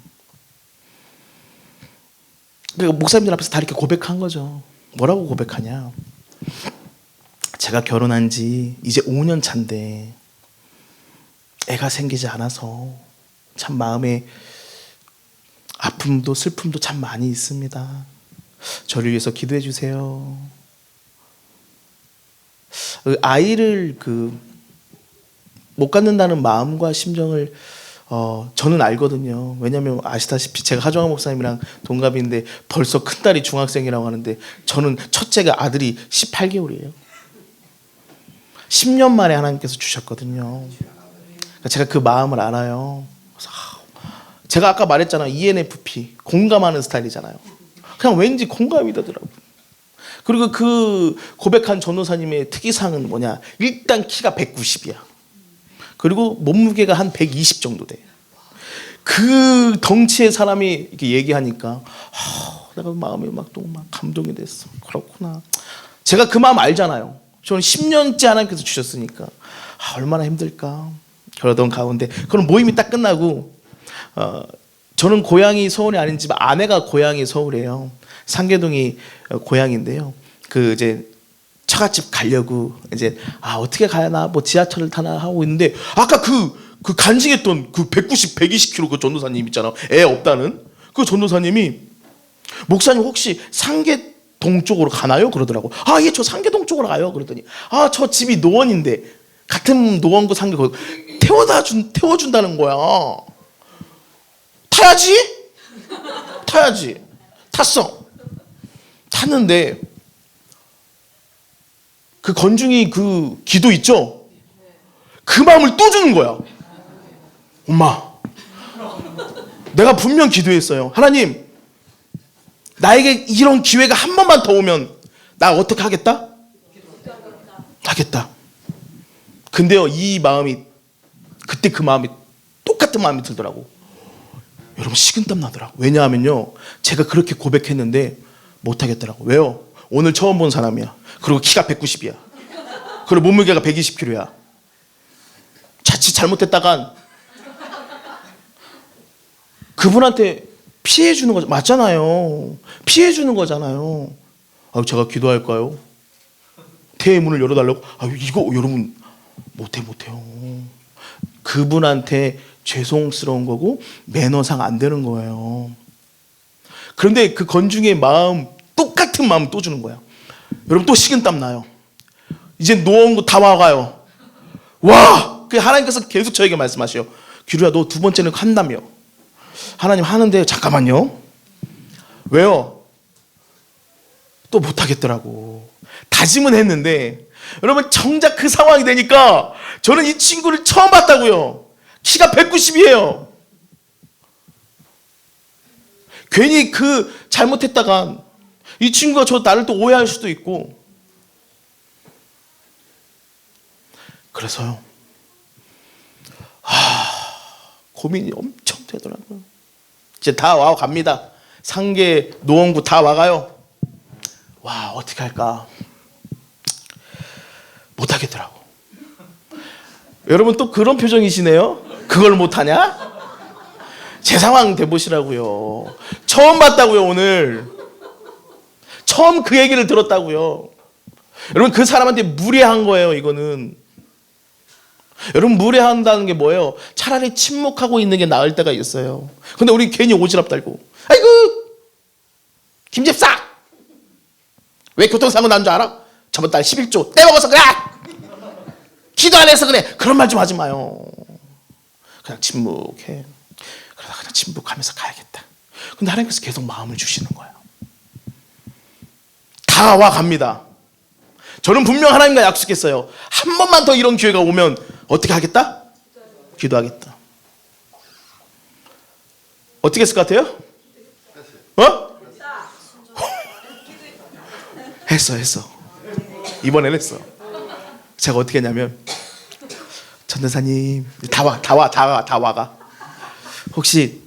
그러니까 목사님들 앞에서 다 이렇게 고백한 거죠. 뭐라고 고백하냐? 제가 결혼한 지 이제 5년 차인데 애가 생기지 않아서 참 마음에 아픔도 슬픔도 참 많이 있습니다. 저를 위해서 기도해 주세요. 아이를 못 갖는다는 마음과 심정을 저는 알거든요. 왜냐하면 아시다시피 제가 하정환 목사님이랑 동갑인데 벌써 큰딸이 중학생이라고 하는데, 저는 첫째가 아들이 18개월이에요. 10년 만에 하나님께서 주셨거든요. 제가 그 마음을 알아요. 그래서 제가 아까 말했잖아요. ENFP, 공감하는 스타일이잖아요. 그냥 왠지 공감이 되더라고요. 그리고 그 고백한 전도사님의 특이사항은 뭐냐? 일단 키가 190이야. 그리고 몸무게가 한 120 정도 돼. 그 덩치의 사람이 이렇게 얘기하니까 내가 마음이 막 감동이 됐어. 그렇구나. 제가 그 마음 알잖아요. 저는 10년째 하나님께서 주셨으니까 얼마나 힘들까. 그러던 가운데, 그럼 모임이 딱 끝나고 저는 고향이 서울이 아닌지만 아내가 고향이 서울이에요. 상계동이 고향인데요. 이제 처갓집 가려고 이제 어떻게 가야나, 뭐 지하철을 타나 하고 있는데, 아까 그 간증했던 그 190, 120kg 그 전도사님 있잖아. 애 없다는 그 전도사님이, 목사님 혹시 상계동 쪽으로 가나요? 그러더라고. 예, 저 상계동 쪽으로 가요. 그러더니 저 집이 노원인데, 같은 노원구 상계 태워준다는 거야. 타야지. 탔어. 탔는데 그 건중이 그 기도 있죠? 그 마음을 또 주는 거야. 엄마, 내가 분명 기도했어요. 하나님, 나에게 이런 기회가 한 번만 더 오면 나 어떻게 하겠다? 하겠다. 근데요, 이 마음이, 그때 그 마음이 똑같은 마음이 들더라고. 여러분, 식은땀 나더라고. 왜냐하면요, 제가 그렇게 고백했는데 못하겠더라고. 왜요? 오늘 처음 본 사람이야. 그리고 키가 190이야. 그리고 몸무게가 120kg야. 자칫 잘못했다간 그분한테 피해주는 거죠. 맞잖아요. 피해주는 거잖아요. 제가 기도할까요? 태의 문을 열어달라고? 이거 여러분 못해요. 그분한테 죄송스러운 거고 매너상 안 되는 거예요. 그런데 그 건중의 마음, 똑같은 마음 또 주는 거야. 여러분, 또 식은땀 나요. 이제 노원구 다 와가요. 와! 그 하나님께서 계속 저에게 말씀하셔요. 기루야, 너 두 번째는 한다며. 하나님 하는데 잠깐만요. 왜요? 또 못하겠더라고. 다짐은 했는데 여러분, 정작 그 상황이 되니까 저는 이 친구를 처음 봤다고요. 키가 190이에요. 괜히 그 잘못했다간 이 친구가 나를 또 오해할 수도 있고. 그래서요, 고민이 엄청 되더라고요. 이제 다 와 갑니다. 상계 노원구 다 와가요. 와, 어떻게 할까? 못하겠더라고. 여러분, 또 그런 표정이시네요. 그걸 못하냐? 제 상황 돼보시라고요. 처음 봤다고요. 오늘 처음 그 얘기를 들었다고요. 여러분, 그 사람한테 무례한 거예요. 이거는. 여러분, 무례한다는 게 뭐예요? 차라리 침묵하고 있는 게 나을 때가 있어요. 근데 우리 괜히 오지랖 달고, 아이고 김 집사 왜 교통사고 난 줄 알아? 저번 달 11조 떼먹어서 그래. 기도 안 해서 그래. 그런 말 좀 하지 마요. 그냥 침묵해. 그러다 그냥 침묵하면서 가야겠다. 근데 하나님께서 계속 마음을 주시는 거예요. 다 와 갑니다. 저는 분명 하나님과 약속했어요. 한 번만 더 이런 기회가 오면 어떻게 하겠다? 기도하겠다. 어떻게 했을 것 같아요? 했어. 이번엔 했어. 제가 어떻게 했냐면, 전도사님, 다 와가. 혹시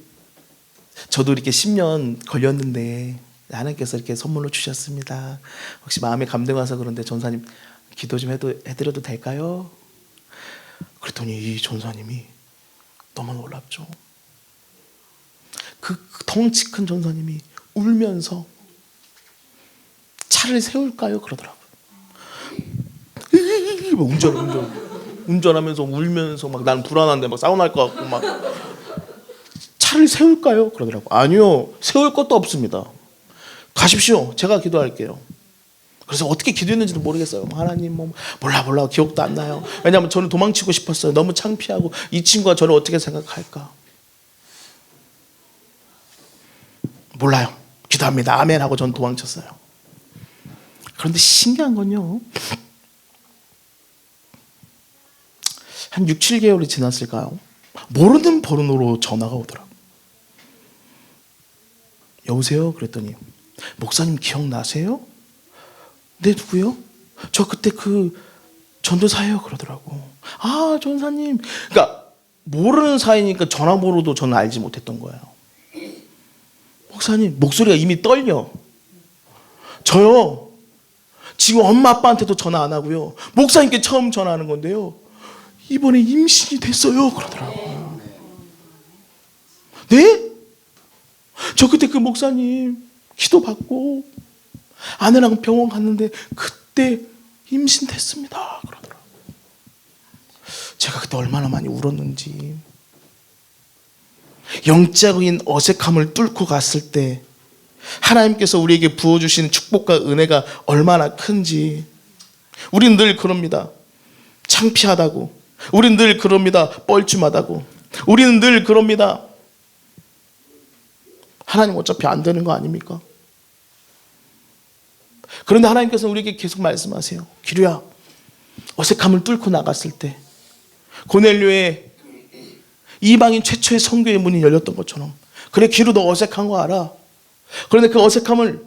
저도 이렇게 10년 걸렸는데 하나님께서 이렇게 선물로 주셨습니다. 혹시 마음에 감동 와서 그런데 전사님 기도 좀 해드려도 될까요? 그랬더니 이 전사님이 너무 놀랍죠. 그 덩치 큰 전사님이 울면서 차를 세울까요? 그러더라고요. 운전하면서 울면서 막 난 불안한데 막 싸움 날 것 같고 막 차를 세울까요? 그러더라고요. 아니요, 세울 것도 없습니다. 가십시오. 제가 기도할게요. 그래서 어떻게 기도했는지도 모르겠어요. 하나님 몰라 기억도 안 나요. 왜냐하면 저는 도망치고 싶었어요. 너무 창피하고 이 친구가 저를 어떻게 생각할까. 몰라요. 기도합니다. 아멘 하고 전 도망쳤어요. 그런데 신기한 건요, 한 6, 7개월이 지났을까요? 모르는 번호로 전화가 오더라고요. 여보세요? 그랬더니, 목사님 기억나세요? 네, 누구요? 저 그때 그 전도사예요. 그러더라고. 아, 전사님. 그러니까 모르는 사이니까 전화번호도 저는 알지 못했던 거예요. 목사님, 목소리가 이미 떨려. 저요, 지금 엄마 아빠한테도 전화 안 하고요, 목사님께 처음 전화하는 건데요, 이번에 임신이 됐어요. 그러더라고요. 네? 저 그때 그 목사님 기도받고 아내랑 병원 갔는데 그때 임신됐습니다. 그러더라고요. 제가 그때 얼마나 많이 울었는지. 영적인 어색함을 뚫고 갔을 때 하나님께서 우리에게 부어주시는 축복과 은혜가 얼마나 큰지. 우리는 늘 그럽니다. 창피하다고. 우리는 늘 그럽니다. 뻘쭘하다고. 우리는 늘 그럽니다. 하나님 어차피 안 되는 거 아닙니까? 그런데 하나님께서는 우리에게 계속 말씀하세요. 기류야, 어색함을 뚫고 나갔을 때 고넬료의 이방인 최초의 선교의 문이 열렸던 것처럼, 그래 기류 너 어색한 거 알아. 그런데 그 어색함을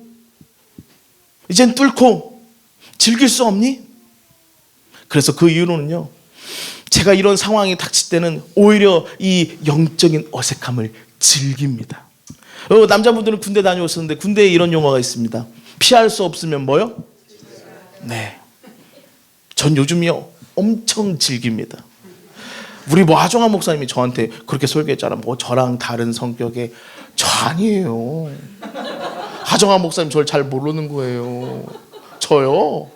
이젠 뚫고 즐길 수 없니? 그래서 그 이후로는요, 제가 이런 상황이 닥칠 때는 오히려 이 영적인 어색함을 즐깁니다. 남자분들은 군대 다녀오셨는데 군대에 이런 용어가 있습니다. 피할 수 없으면 뭐요? 네. 전 요즘이요 엄청 즐깁니다. 우리 뭐 하정환 목사님이 저한테 그렇게 설교했잖아. 뭐 저랑 다른 성격의. 저 아니에요. 하정환 목사님 저를 잘 모르는 거예요. 저요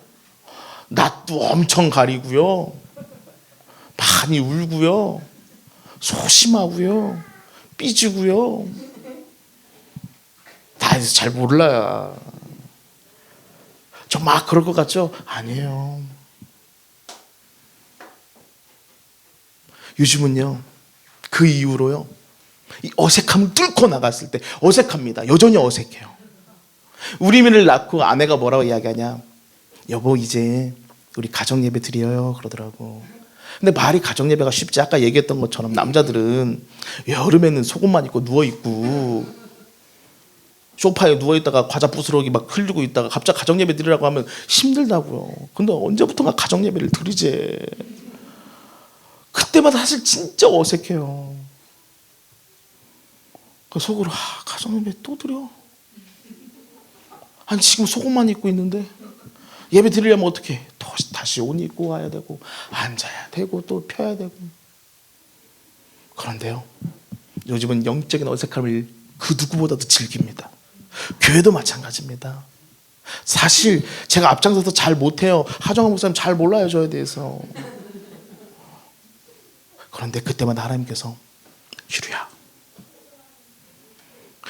낯도 엄청 가리고요, 많이 울고요, 소심하고요, 삐지고요. 다 잘 몰라요. 저 막 그럴 것 같죠? 아니에요. 요즘은요, 그 이후로요, 이 어색함을 뚫고 나갔을 때 어색합니다. 여전히 어색해요. 우리 민을 낳고 아내가 뭐라고 이야기하냐? 여보 이제 우리 가정예배 드려요 그러더라고. 근데 말이 가정예배가 쉽지. 아까 얘기했던 것처럼 남자들은 여름에는 속옷만 입고 누워있고 소파에 누워있다가 과자 부스러기 막 흘리고 있다가 갑자기 가정예배 드리라고 하면 힘들다고요. 근데 언제부턴가 가정예배를 드리지. 그때마다 사실 진짜 어색해요. 그 속으로 가정예배 또 드려? 아니 지금 속옷만 입고 있는데 예배 드리려면 어떻게? 다시 옷 입고 와야 되고 앉아야 되고 또 펴야 되고. 그런데요, 요즘은 영적인 어색함을 그 누구보다도 즐깁니다. 교회도 마찬가지입니다. 사실 제가 앞장서서 잘 못해요. 하정환 목사님 잘 몰라요 저에 대해서. 그런데 그때마다 하나님께서 기류야,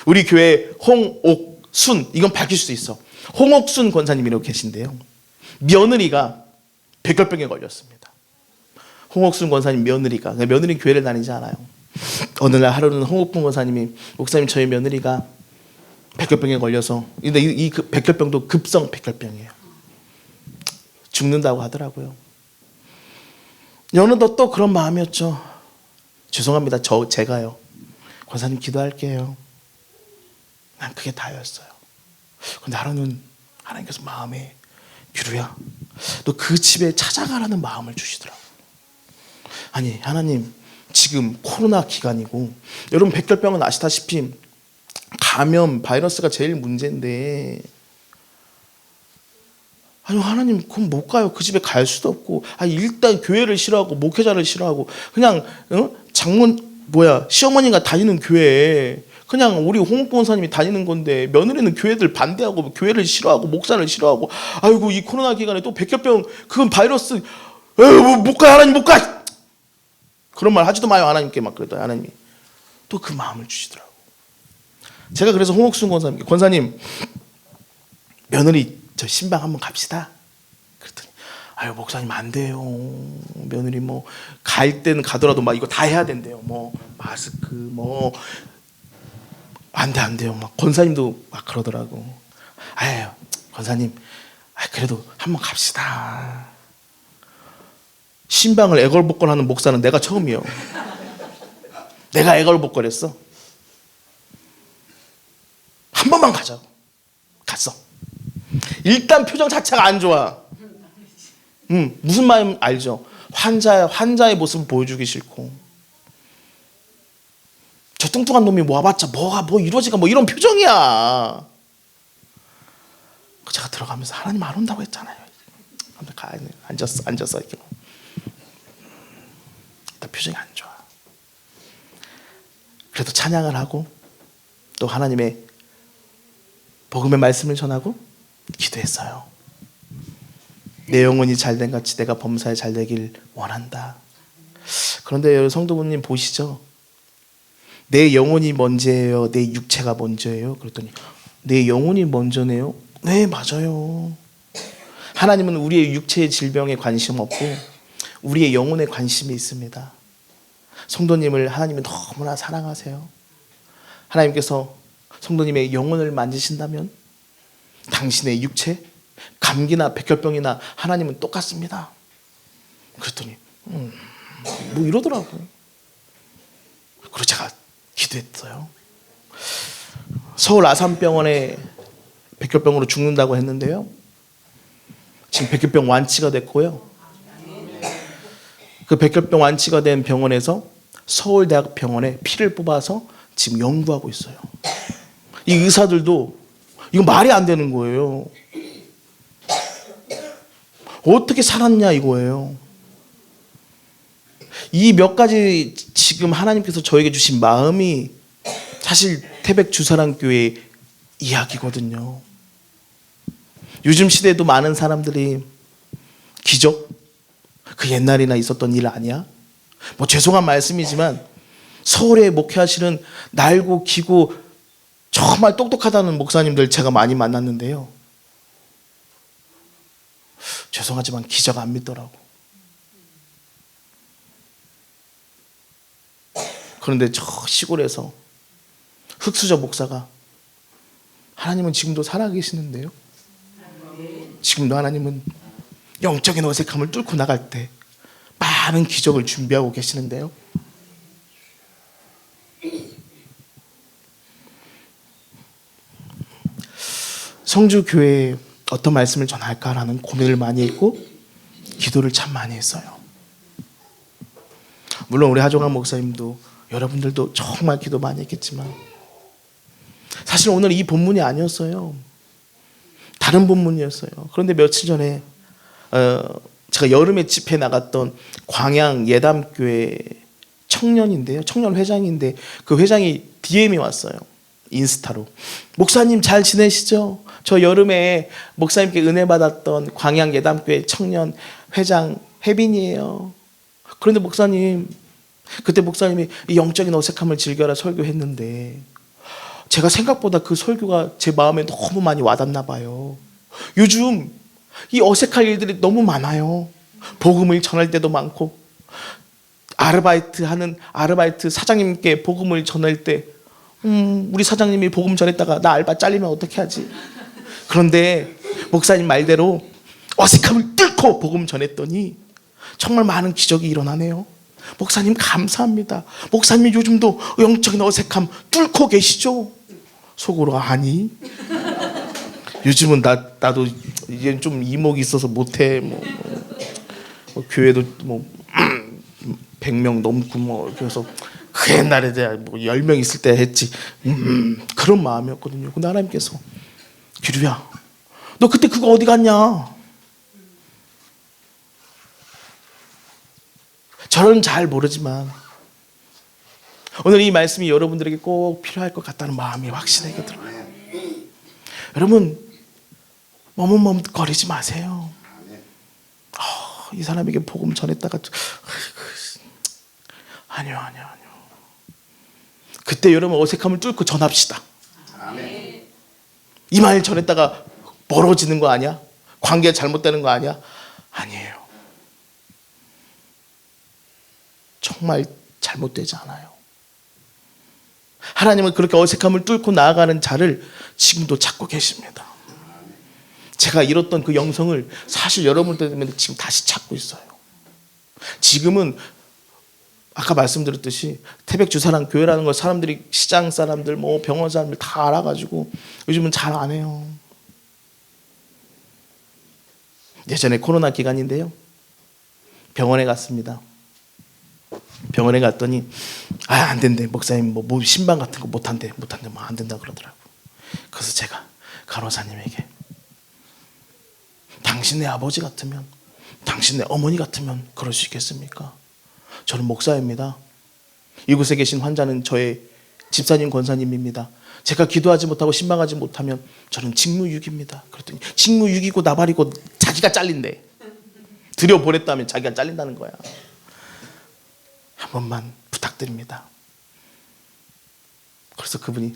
우리 교회 홍옥순, 이건 밝힐 수 있어. 홍옥순 권사님이라고 계신데요, 며느리가 백혈병에 걸렸습니다. 홍옥순 권사님 며느리가, 며느리 교회를 다니지 않아요. 어느 날 하루는 홍옥순 권사님이, 목사님 저희 며느리가 백혈병에 걸려서, 근데 이 백혈병도 급성 백혈병이에요. 죽는다고 하더라고요. 어느덧 또 그런 마음이었죠. 죄송합니다. 제가요, 권사님 기도할게요. 난 그게 다였어요. 근데 하루는 하나님께서 마음에, 기루야 너 그 집에 찾아가라는 마음을 주시더라고요. 아니 하나님, 지금 코로나 기간이고 여러분 백혈병은 아시다시피 감염 바이러스가 제일 문제인데, 아니 하나님 그럼 못 가요. 그 집에 갈 수도 없고. 아니 일단 교회를 싫어하고 목회자를 싫어하고 그냥 시어머니가 다니는 교회에 그냥 우리 홍옥 권사님이 다니는 건데, 며느리는 교회들 반대하고 교회를 싫어하고 목사를 싫어하고, 아이고 이 코로나 기간에 또 백혈병 그건 바이러스, 못 가, 하나님 못 가. 그런 말 하지도 마요 하나님께. 막 그랬더니 하나님이 또 그 마음을 주시더라고. 제가 그래서 홍옥순 권사님 며느리 저 신방 한번 갑시다 그랬더니, 아유 목사님 안 돼요. 며느리 뭐 갈 때는 가더라도 막 이거 다 해야 된대요. 뭐 마스크 뭐 안 돼요. 막 권사님도 막 그러더라고. 아유 권사님, 그래도 한번 갑시다. 신방을 애걸복걸하는 목사는 내가 처음이요. 내가 애걸복걸했어. 한 번만 가자고. 갔어. 일단 표정 자체가 안 좋아. 무슨 마음 알죠? 환자의 모습을 보여주기 싫고, 저 뚱뚱한 놈이 와봤자 뭐 이루어지가 뭐 이런 표정이야. 제가 들어가면서 하나님 안 온다고 했잖아요. 앉았어 이렇게. 일단 표정이 안 좋아. 그래도 찬양을 하고 또 하나님의 복음의 말씀을 전하고 기도했어요. 내 영혼이 잘된 같이 내가 범사에 잘되길 원한다. 그런데 성도분님 보시죠. 내 영혼이 먼저예요? 내 육체가 먼저예요? 그랬더니 내 영혼이 먼저네요. 네 맞아요. 하나님은 우리의 육체의 질병에 관심 없고 우리의 영혼에 관심이 있습니다. 성도님을 하나님이 너무나 사랑하세요. 하나님께서 성도님의 영혼을 만지신다면 당신의 육체, 감기나 백혈병이나 하나님은 똑같습니다. 그랬더니 뭐 이러더라고요. 그래서 제가 기도했어요. 서울 아산병원에 백혈병으로 죽는다고 했는데요, 지금 백혈병 완치가 됐고요, 그 백혈병 완치가 된 병원에서 서울대학병원에 피를 뽑아서 지금 연구하고 있어요. 이 의사들도 이거 말이 안 되는 거예요. 어떻게 살았냐 이거예요. 이 몇 가지 지금 하나님께서 저에게 주신 마음이 사실 태백 주사랑교회 이야기거든요. 요즘 시대에도 많은 사람들이 기적, 그 옛날이나 있었던 일 아니야? 뭐 죄송한 말씀이지만 서울에 목회하시는 날고 기고 정말 똑똑하다는 목사님들 제가 많이 만났는데요, 죄송하지만 기적 안 믿더라고. 그런데 저 시골에서 흑수저 목사가 하나님은 지금도 살아계시는데요, 지금도 하나님은 영적인 어색함을 뚫고 나갈 때 많은 기적을 준비하고 계시는데요, 성주교회에 어떤 말씀을 전할까라는 고민을 많이 했고 기도를 참 많이 했어요. 물론 우리 하종환 목사님도 여러분들도 정말 기도 많이 했겠지만 사실 오늘 이 본문이 아니었어요. 다른 본문이었어요. 그런데 며칠 전에 제가 여름에 집회 나갔던 광양 예담교회 청년인데요, 청년 회장인데 그 회장이 DM이 왔어요. 인스타로. 목사님 잘 지내시죠? 저 여름에 목사님께 은혜 받았던 광양 예담교회 청년 회장 혜빈이에요. 그런데 목사님, 그때 목사님이 이 영적인 어색함을 즐겨라 설교했는데 제가 생각보다 그 설교가 제 마음에 너무 많이 와닿나 봐요. 요즘 이 어색할 일들이 너무 많아요. 복음을 전할 때도 많고, 아르바이트 사장님께 복음을 전할 때 우리 사장님이 복음 전했다가 나 알바 잘리면 어떻게 하지? 그런데 목사님 말대로 어색함을 뚫고 복음 전했더니 정말 많은 기적이 일어나네요. 목사님 감사합니다. 목사님 요즘도 영적인 어색함 뚫고 계시죠? 속으로 아니, 요즘은 나도 이제 좀 이목이 있어서 못해. 뭐 교회도 뭐 100명 넘고 뭐 그래서 그 옛날에 뭐 10명 있을 때 했지. 그런 마음이었거든요. 근데 하나님께서 기루야, 너 그때 그거 어디 갔냐? 저는 잘 모르지만 오늘 이 말씀이 여러분들에게 꼭 필요할 것 같다는 마음이 확신하게 들어요. 여러분 머뭇머뭇거리지 마세요. 이 사람에게 복음 전했다가 아니요. 그때 여러분 어색함을 뚫고 전합시다. 이 말 전했다가 멀어지는 거 아니야? 관계가 잘못되는 거 아니야? 아니에요. 정말 잘못되지 않아요. 하나님은 그렇게 어색함을 뚫고 나아가는 자를 지금도 찾고 계십니다. 제가 잃었던 그 영성을 사실 여러분들 때문에 지금 다시 찾고 있어요. 지금은 아까 말씀드렸듯이 태백 주사랑 교회라는 걸 사람들이, 시장 사람들 뭐 병원 사람들 다 알아가지고 요즘은 잘 안 해요. 예전에 코로나 기간인데요, 병원에 갔습니다. 병원에 갔더니 안 된대, 목사님 뭐 신방 같은 거 못 한대 뭐 안 된다 그러더라고. 그래서 제가 간호사님에게 당신의 아버지 같으면, 당신의 어머니 같으면 그럴 수 있겠습니까? 저는 목사입니다. 이곳에 계신 환자는 저의 집사님, 권사님입니다. 제가 기도하지 못하고 신방하지 못하면 저는 직무유기입니다. 그랬더니 직무유기고 나발이고 자기가 잘린대. 들여보냈다면 자기가 잘린다는 거야. 한 번만 부탁드립니다. 그래서 그분이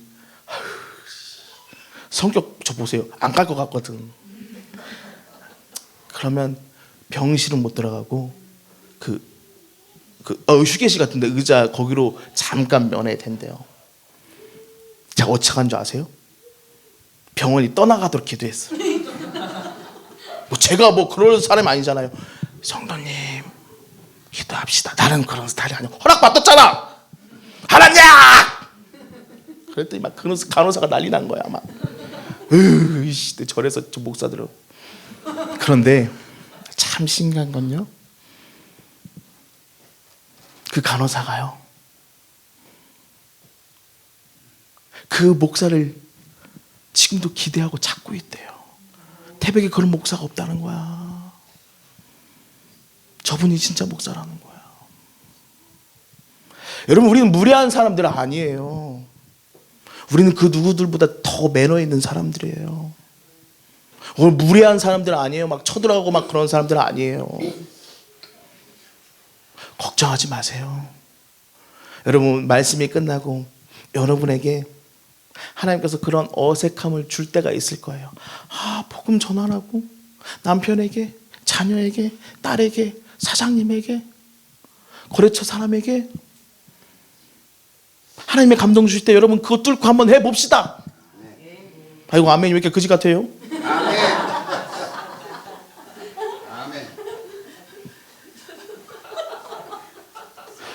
성격 저 보세요. 안 갈 것 같거든. 그러면 병실은 못 들어가고 휴게실 같은데 의자 거기로 잠깐 면회된대요. 제가 어떻게 한 줄 아세요? 병원이 떠나가도록 기도했어요. 제가 그럴 사람이 아니잖아요. 성도님 기도합시다. 나는 그런 스타일이 아니야. 허락받았잖아. 하나님! 그랬더니 막 간호사가 난리 난 거야. 막 절에서 저 목사들은. 그런데 참 신기한 건요, 그 간호사가요, 그 목사를 지금도 기대하고 찾고 있대요. 태백에 그런 목사가 없다는 거야. 저분이 진짜 목사라는 거야. 여러분, 우리는 무례한 사람들 아니에요. 우리는 그 누구들보다 더 매너 있는 사람들이에요. 무례한 사람들 아니에요. 막 쳐들어가고 막 그런 사람들 아니에요. 걱정하지 마세요. 여러분, 말씀이 끝나고 여러분에게 하나님께서 그런 어색함을 줄 때가 있을 거예요. 복음 전환하고 남편에게, 자녀에게, 딸에게, 사장님에게, 거래처 사람에게 하나님의 감동 주실 때 여러분 그거 뚫고 한번 해봅시다. 아이고, 아멘이 왜 이렇게 그지 같아요? 아멘. 아멘.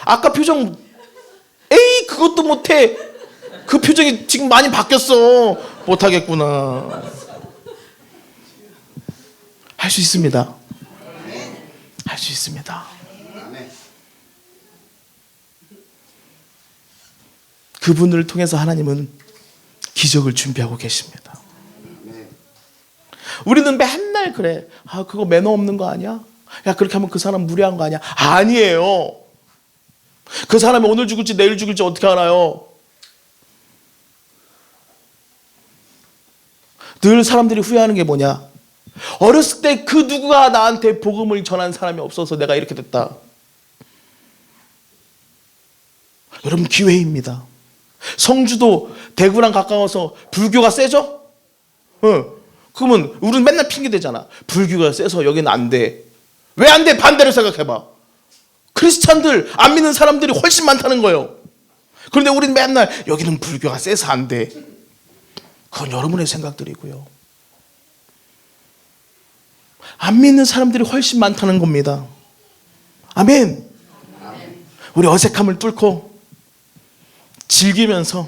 아까 표정, 에이 그것도 못해. 그 표정이 지금 많이 바뀌었어. 못하겠구나. 할 수 있습니다. 할 수 있습니다. 그분을 통해서 하나님은 기적을 준비하고 계십니다. 우리는 맨날 그래. 그거 매너 없는 거 아니야? 야, 그렇게 하면 그 사람 무례한 거 아니야? 아니에요. 그 사람이 오늘 죽을지 내일 죽을지 어떻게 알아요? 늘 사람들이 후회하는 게 뭐냐? 어렸을 때 그 누구가 나한테 복음을 전한 사람이 없어서 내가 이렇게 됐다. 여러분, 기회입니다. 성주도 대구랑 가까워서 불교가 세죠? 그러면 우리는 맨날 핑계대잖아. 불교가 세서 여기는 안 돼. 왜 안 돼? 반대로 생각해봐. 크리스찬들, 안 믿는 사람들이 훨씬 많다는 거예요. 그런데 우리는 맨날 여기는 불교가 세서 안 돼. 그건 여러분의 생각들이고요. 안 믿는 사람들이 훨씬 많다는 겁니다. 아멘. 우리 어색함을 뚫고 즐기면서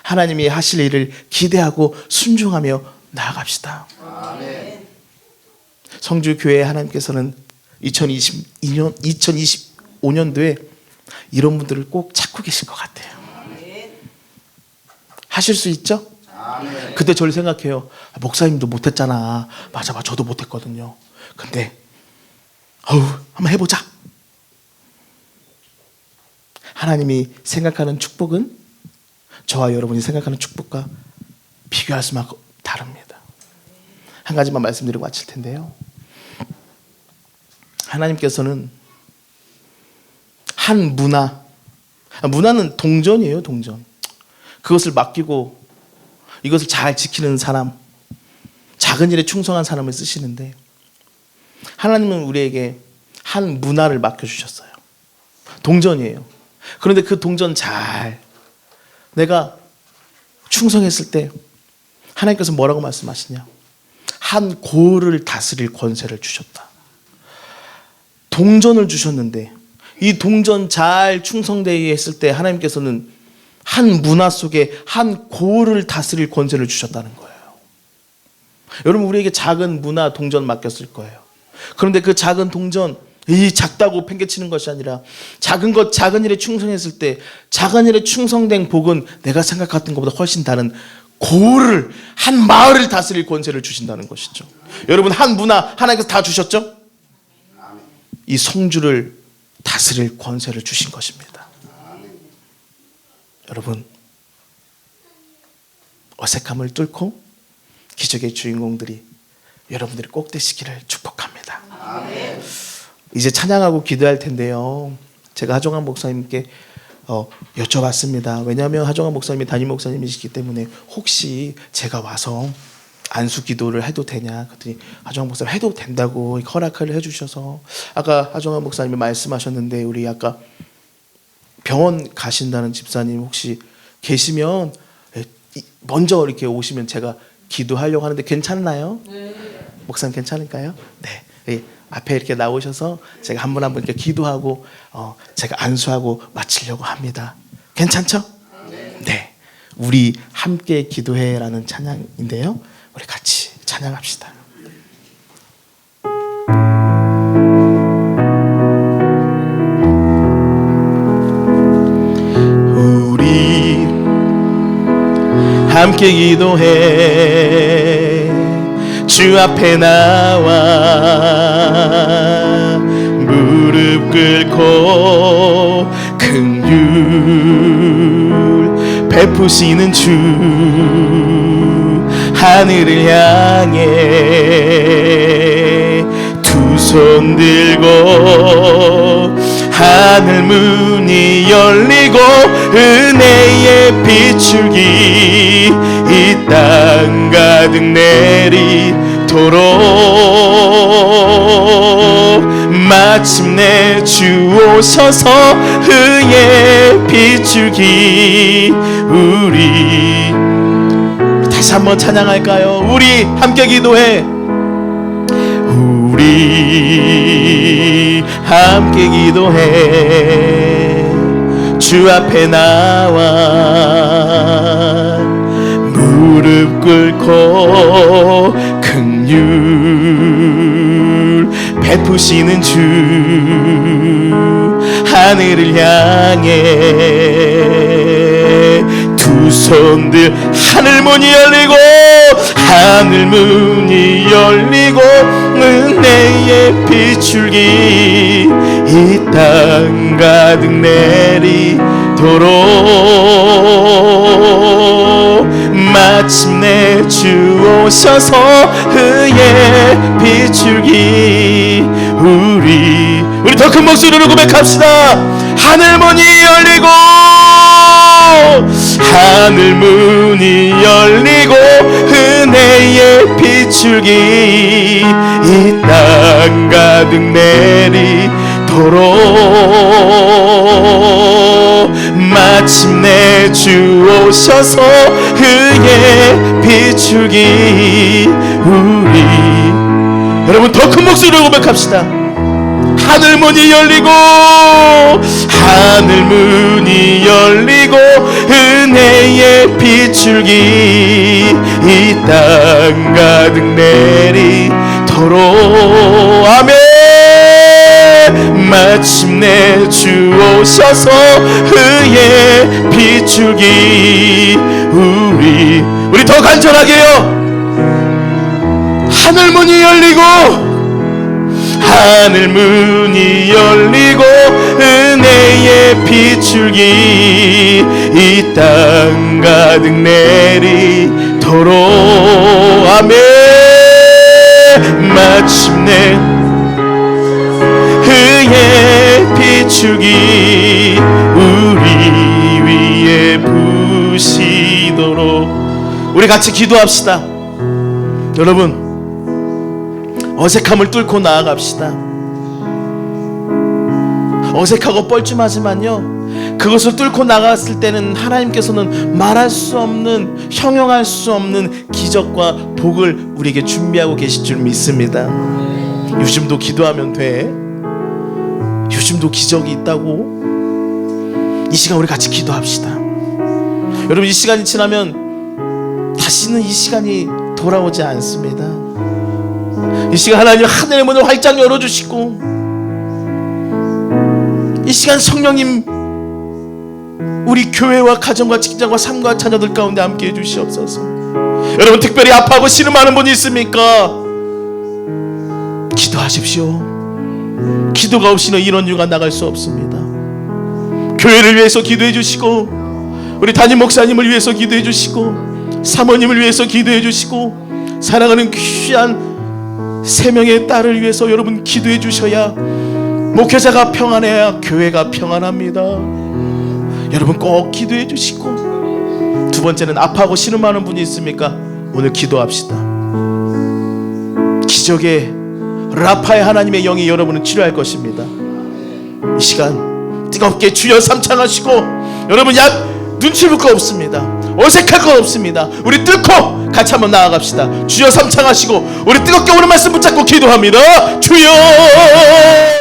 하나님이 하실 일을 기대하고 순종하며 나아갑시다. 아멘. 성주교회 하나님께서는 2025년도에 이런 분들을 꼭 찾고 계실 것 같아요. 하실 수 있죠? 아멘. 그때 저를 생각해요. 목사님도 못했잖아. 맞아, 저도 못했거든요. 근데 한번 해보자. 하나님이 생각하는 축복은 저와 여러분이 생각하는 축복과 비교할 수만 다릅니다. 한 가지만 말씀드리고 마칠 텐데요. 하나님께서는 한 문화는 동전이에요, 동전. 그것을 맡기고 이것을 잘 지키는 사람, 작은 일에 충성한 사람을 쓰시는데, 하나님은 우리에게 한 문화를 맡겨주셨어요. 동전이에요. 그런데 그 동전 잘 내가 충성했을 때 하나님께서 뭐라고 말씀하시냐? 한 고을을 다스릴 권세를 주셨다. 동전을 주셨는데 이 동전 잘 충성되게 했을 때 하나님께서는 한 문화 속에 한 고을을 다스릴 권세를 주셨다는 거예요. 여러분, 우리에게 작은 문화 동전 맡겼을 거예요. 그런데 그 작은 동전, 이 작다고 팽개치는 것이 아니라 작은 것, 작은 일에 충성했을 때 작은 일에 충성된 복은 내가 생각했던 것보다 훨씬 다른 고을을, 한 마을을 다스릴 권세를 주신다는 것이죠. 여러분, 한 문화 하나님께서 다 주셨죠? 이 성주를 다스릴 권세를 주신 것입니다. 여러분, 어색함을 뚫고 기적의 주인공들이 여러분들이 꼭 되시기를 축복합니다. 아멘. 이제 찬양하고 기도할 텐데요. 제가 하종환 목사님께 여쭤봤습니다. 왜냐하면 하종환 목사님이 담임 목사님이시기 때문에 혹시 제가 와서 안수 기도를 해도 되냐? 그랬더니 하정환 목사님 해도 된다고 허락을 해주셔서, 아까 하정환 목사님이 말씀하셨는데 우리 아까 병원 가신다는 집사님 혹시 계시면 먼저 이렇게 오시면 제가 기도하려고 하는데 괜찮나요? 네. 목사님 괜찮을까요? 네. 예, 앞에 이렇게 나오셔서 제가 한 분 한 분 이렇게 기도하고 제가 안수하고 마치려고 합니다. 괜찮죠? 네. 우리 함께 기도해라는 찬양인데요. 우리 같이 찬양합시다. 우리 함께 기도해. 주 앞에 나와 무릎 꿇고 긍휼 베푸시는 주, 하늘을 향해 두 손 들고 하늘 문이 열리고 은혜의 비출기 이 땅 가득 내리도록 마침내 주 오셔서 의의 비출기. 우리 다시 한번 찬양할까요? 우리 함께 기도해. 우리 함께 기도해. 주 앞에 나와 무릎 꿇고 긍휼 베푸시는 주, 하늘을 향해 두 손들 하늘 문이 열리고 하늘 문이 열리고 은혜의 비출기 이 땅 가득 내리도록 마침내 주 오셔서 의의 비출기. 우리 더 큰 목소리로 고백합시다. 하늘 문이 열리고 하늘 문이 열리고 은혜의 비출기 이 땅 가득 내리도록 마침내 주 오셔서 의의 비출기. 우리 여러분 더 큰 목소리로 고백합시다. 하늘 문이 열리고 하늘 문이 열리고 은혜의 비출기 이 땅 가득 내리도록 아멘. 마침내 주 오셔서 의의 비출기. 우리 더 간절하게요. 하늘 문이 열리고 하늘 문이 열리고 은혜의 비출기 이 땅 가득 내리도록 아멘. 마침내 의의 비출기 우리 위에 부시도록. 우리 같이 기도합시다. 여러분 어색함을 뚫고 나아갑시다. 어색하고 뻘쭘하지만요, 그것을 뚫고 나갔을 때는 하나님께서는 말할 수 없는, 형용할 수 없는 기적과 복을 우리에게 준비하고 계실 줄 믿습니다. 요즘도 기도하면 돼. 요즘도 기적이 있다고. 이 시간 우리 같이 기도합시다. 여러분 이 시간이 지나면 다시는 이 시간이 돌아오지 않습니다. 이 시간 하나님 하늘의 문을 활짝 열어주시고 이 시간 성령님 우리 교회와 가정과 직장과 삶과 자녀들 가운데 함께 해주시옵소서. 여러분 특별히 아파하고 신음하는 분이 있습니까? 기도하십시오. 기도가 없이는 이런 유가 나갈 수 없습니다. 교회를 위해서 기도해 주시고 우리 담임 목사님을 위해서 기도해 주시고 사모님을 위해서 기도해 주시고 사랑하는 귀한 3명의 딸을 위해서 여러분 기도해 주셔야 목회자가 평안해야 교회가 평안합니다. 여러분 꼭 기도해 주시고, 두 번째는 아파하고 신음하는 분이 있습니까? 오늘 기도합시다. 지역에 라파의 하나님의 영이 여러분을 치료할 것입니다. 이 시간 뜨겁게 주여 삼창하시고, 여러분 눈치 볼 거 없습니다. 어색할 거 없습니다. 우리 뚫고 같이 한번 나아갑시다. 주여 삼창하시고 우리 뜨겁게 오는 말씀 붙잡고 기도합니다. 주여.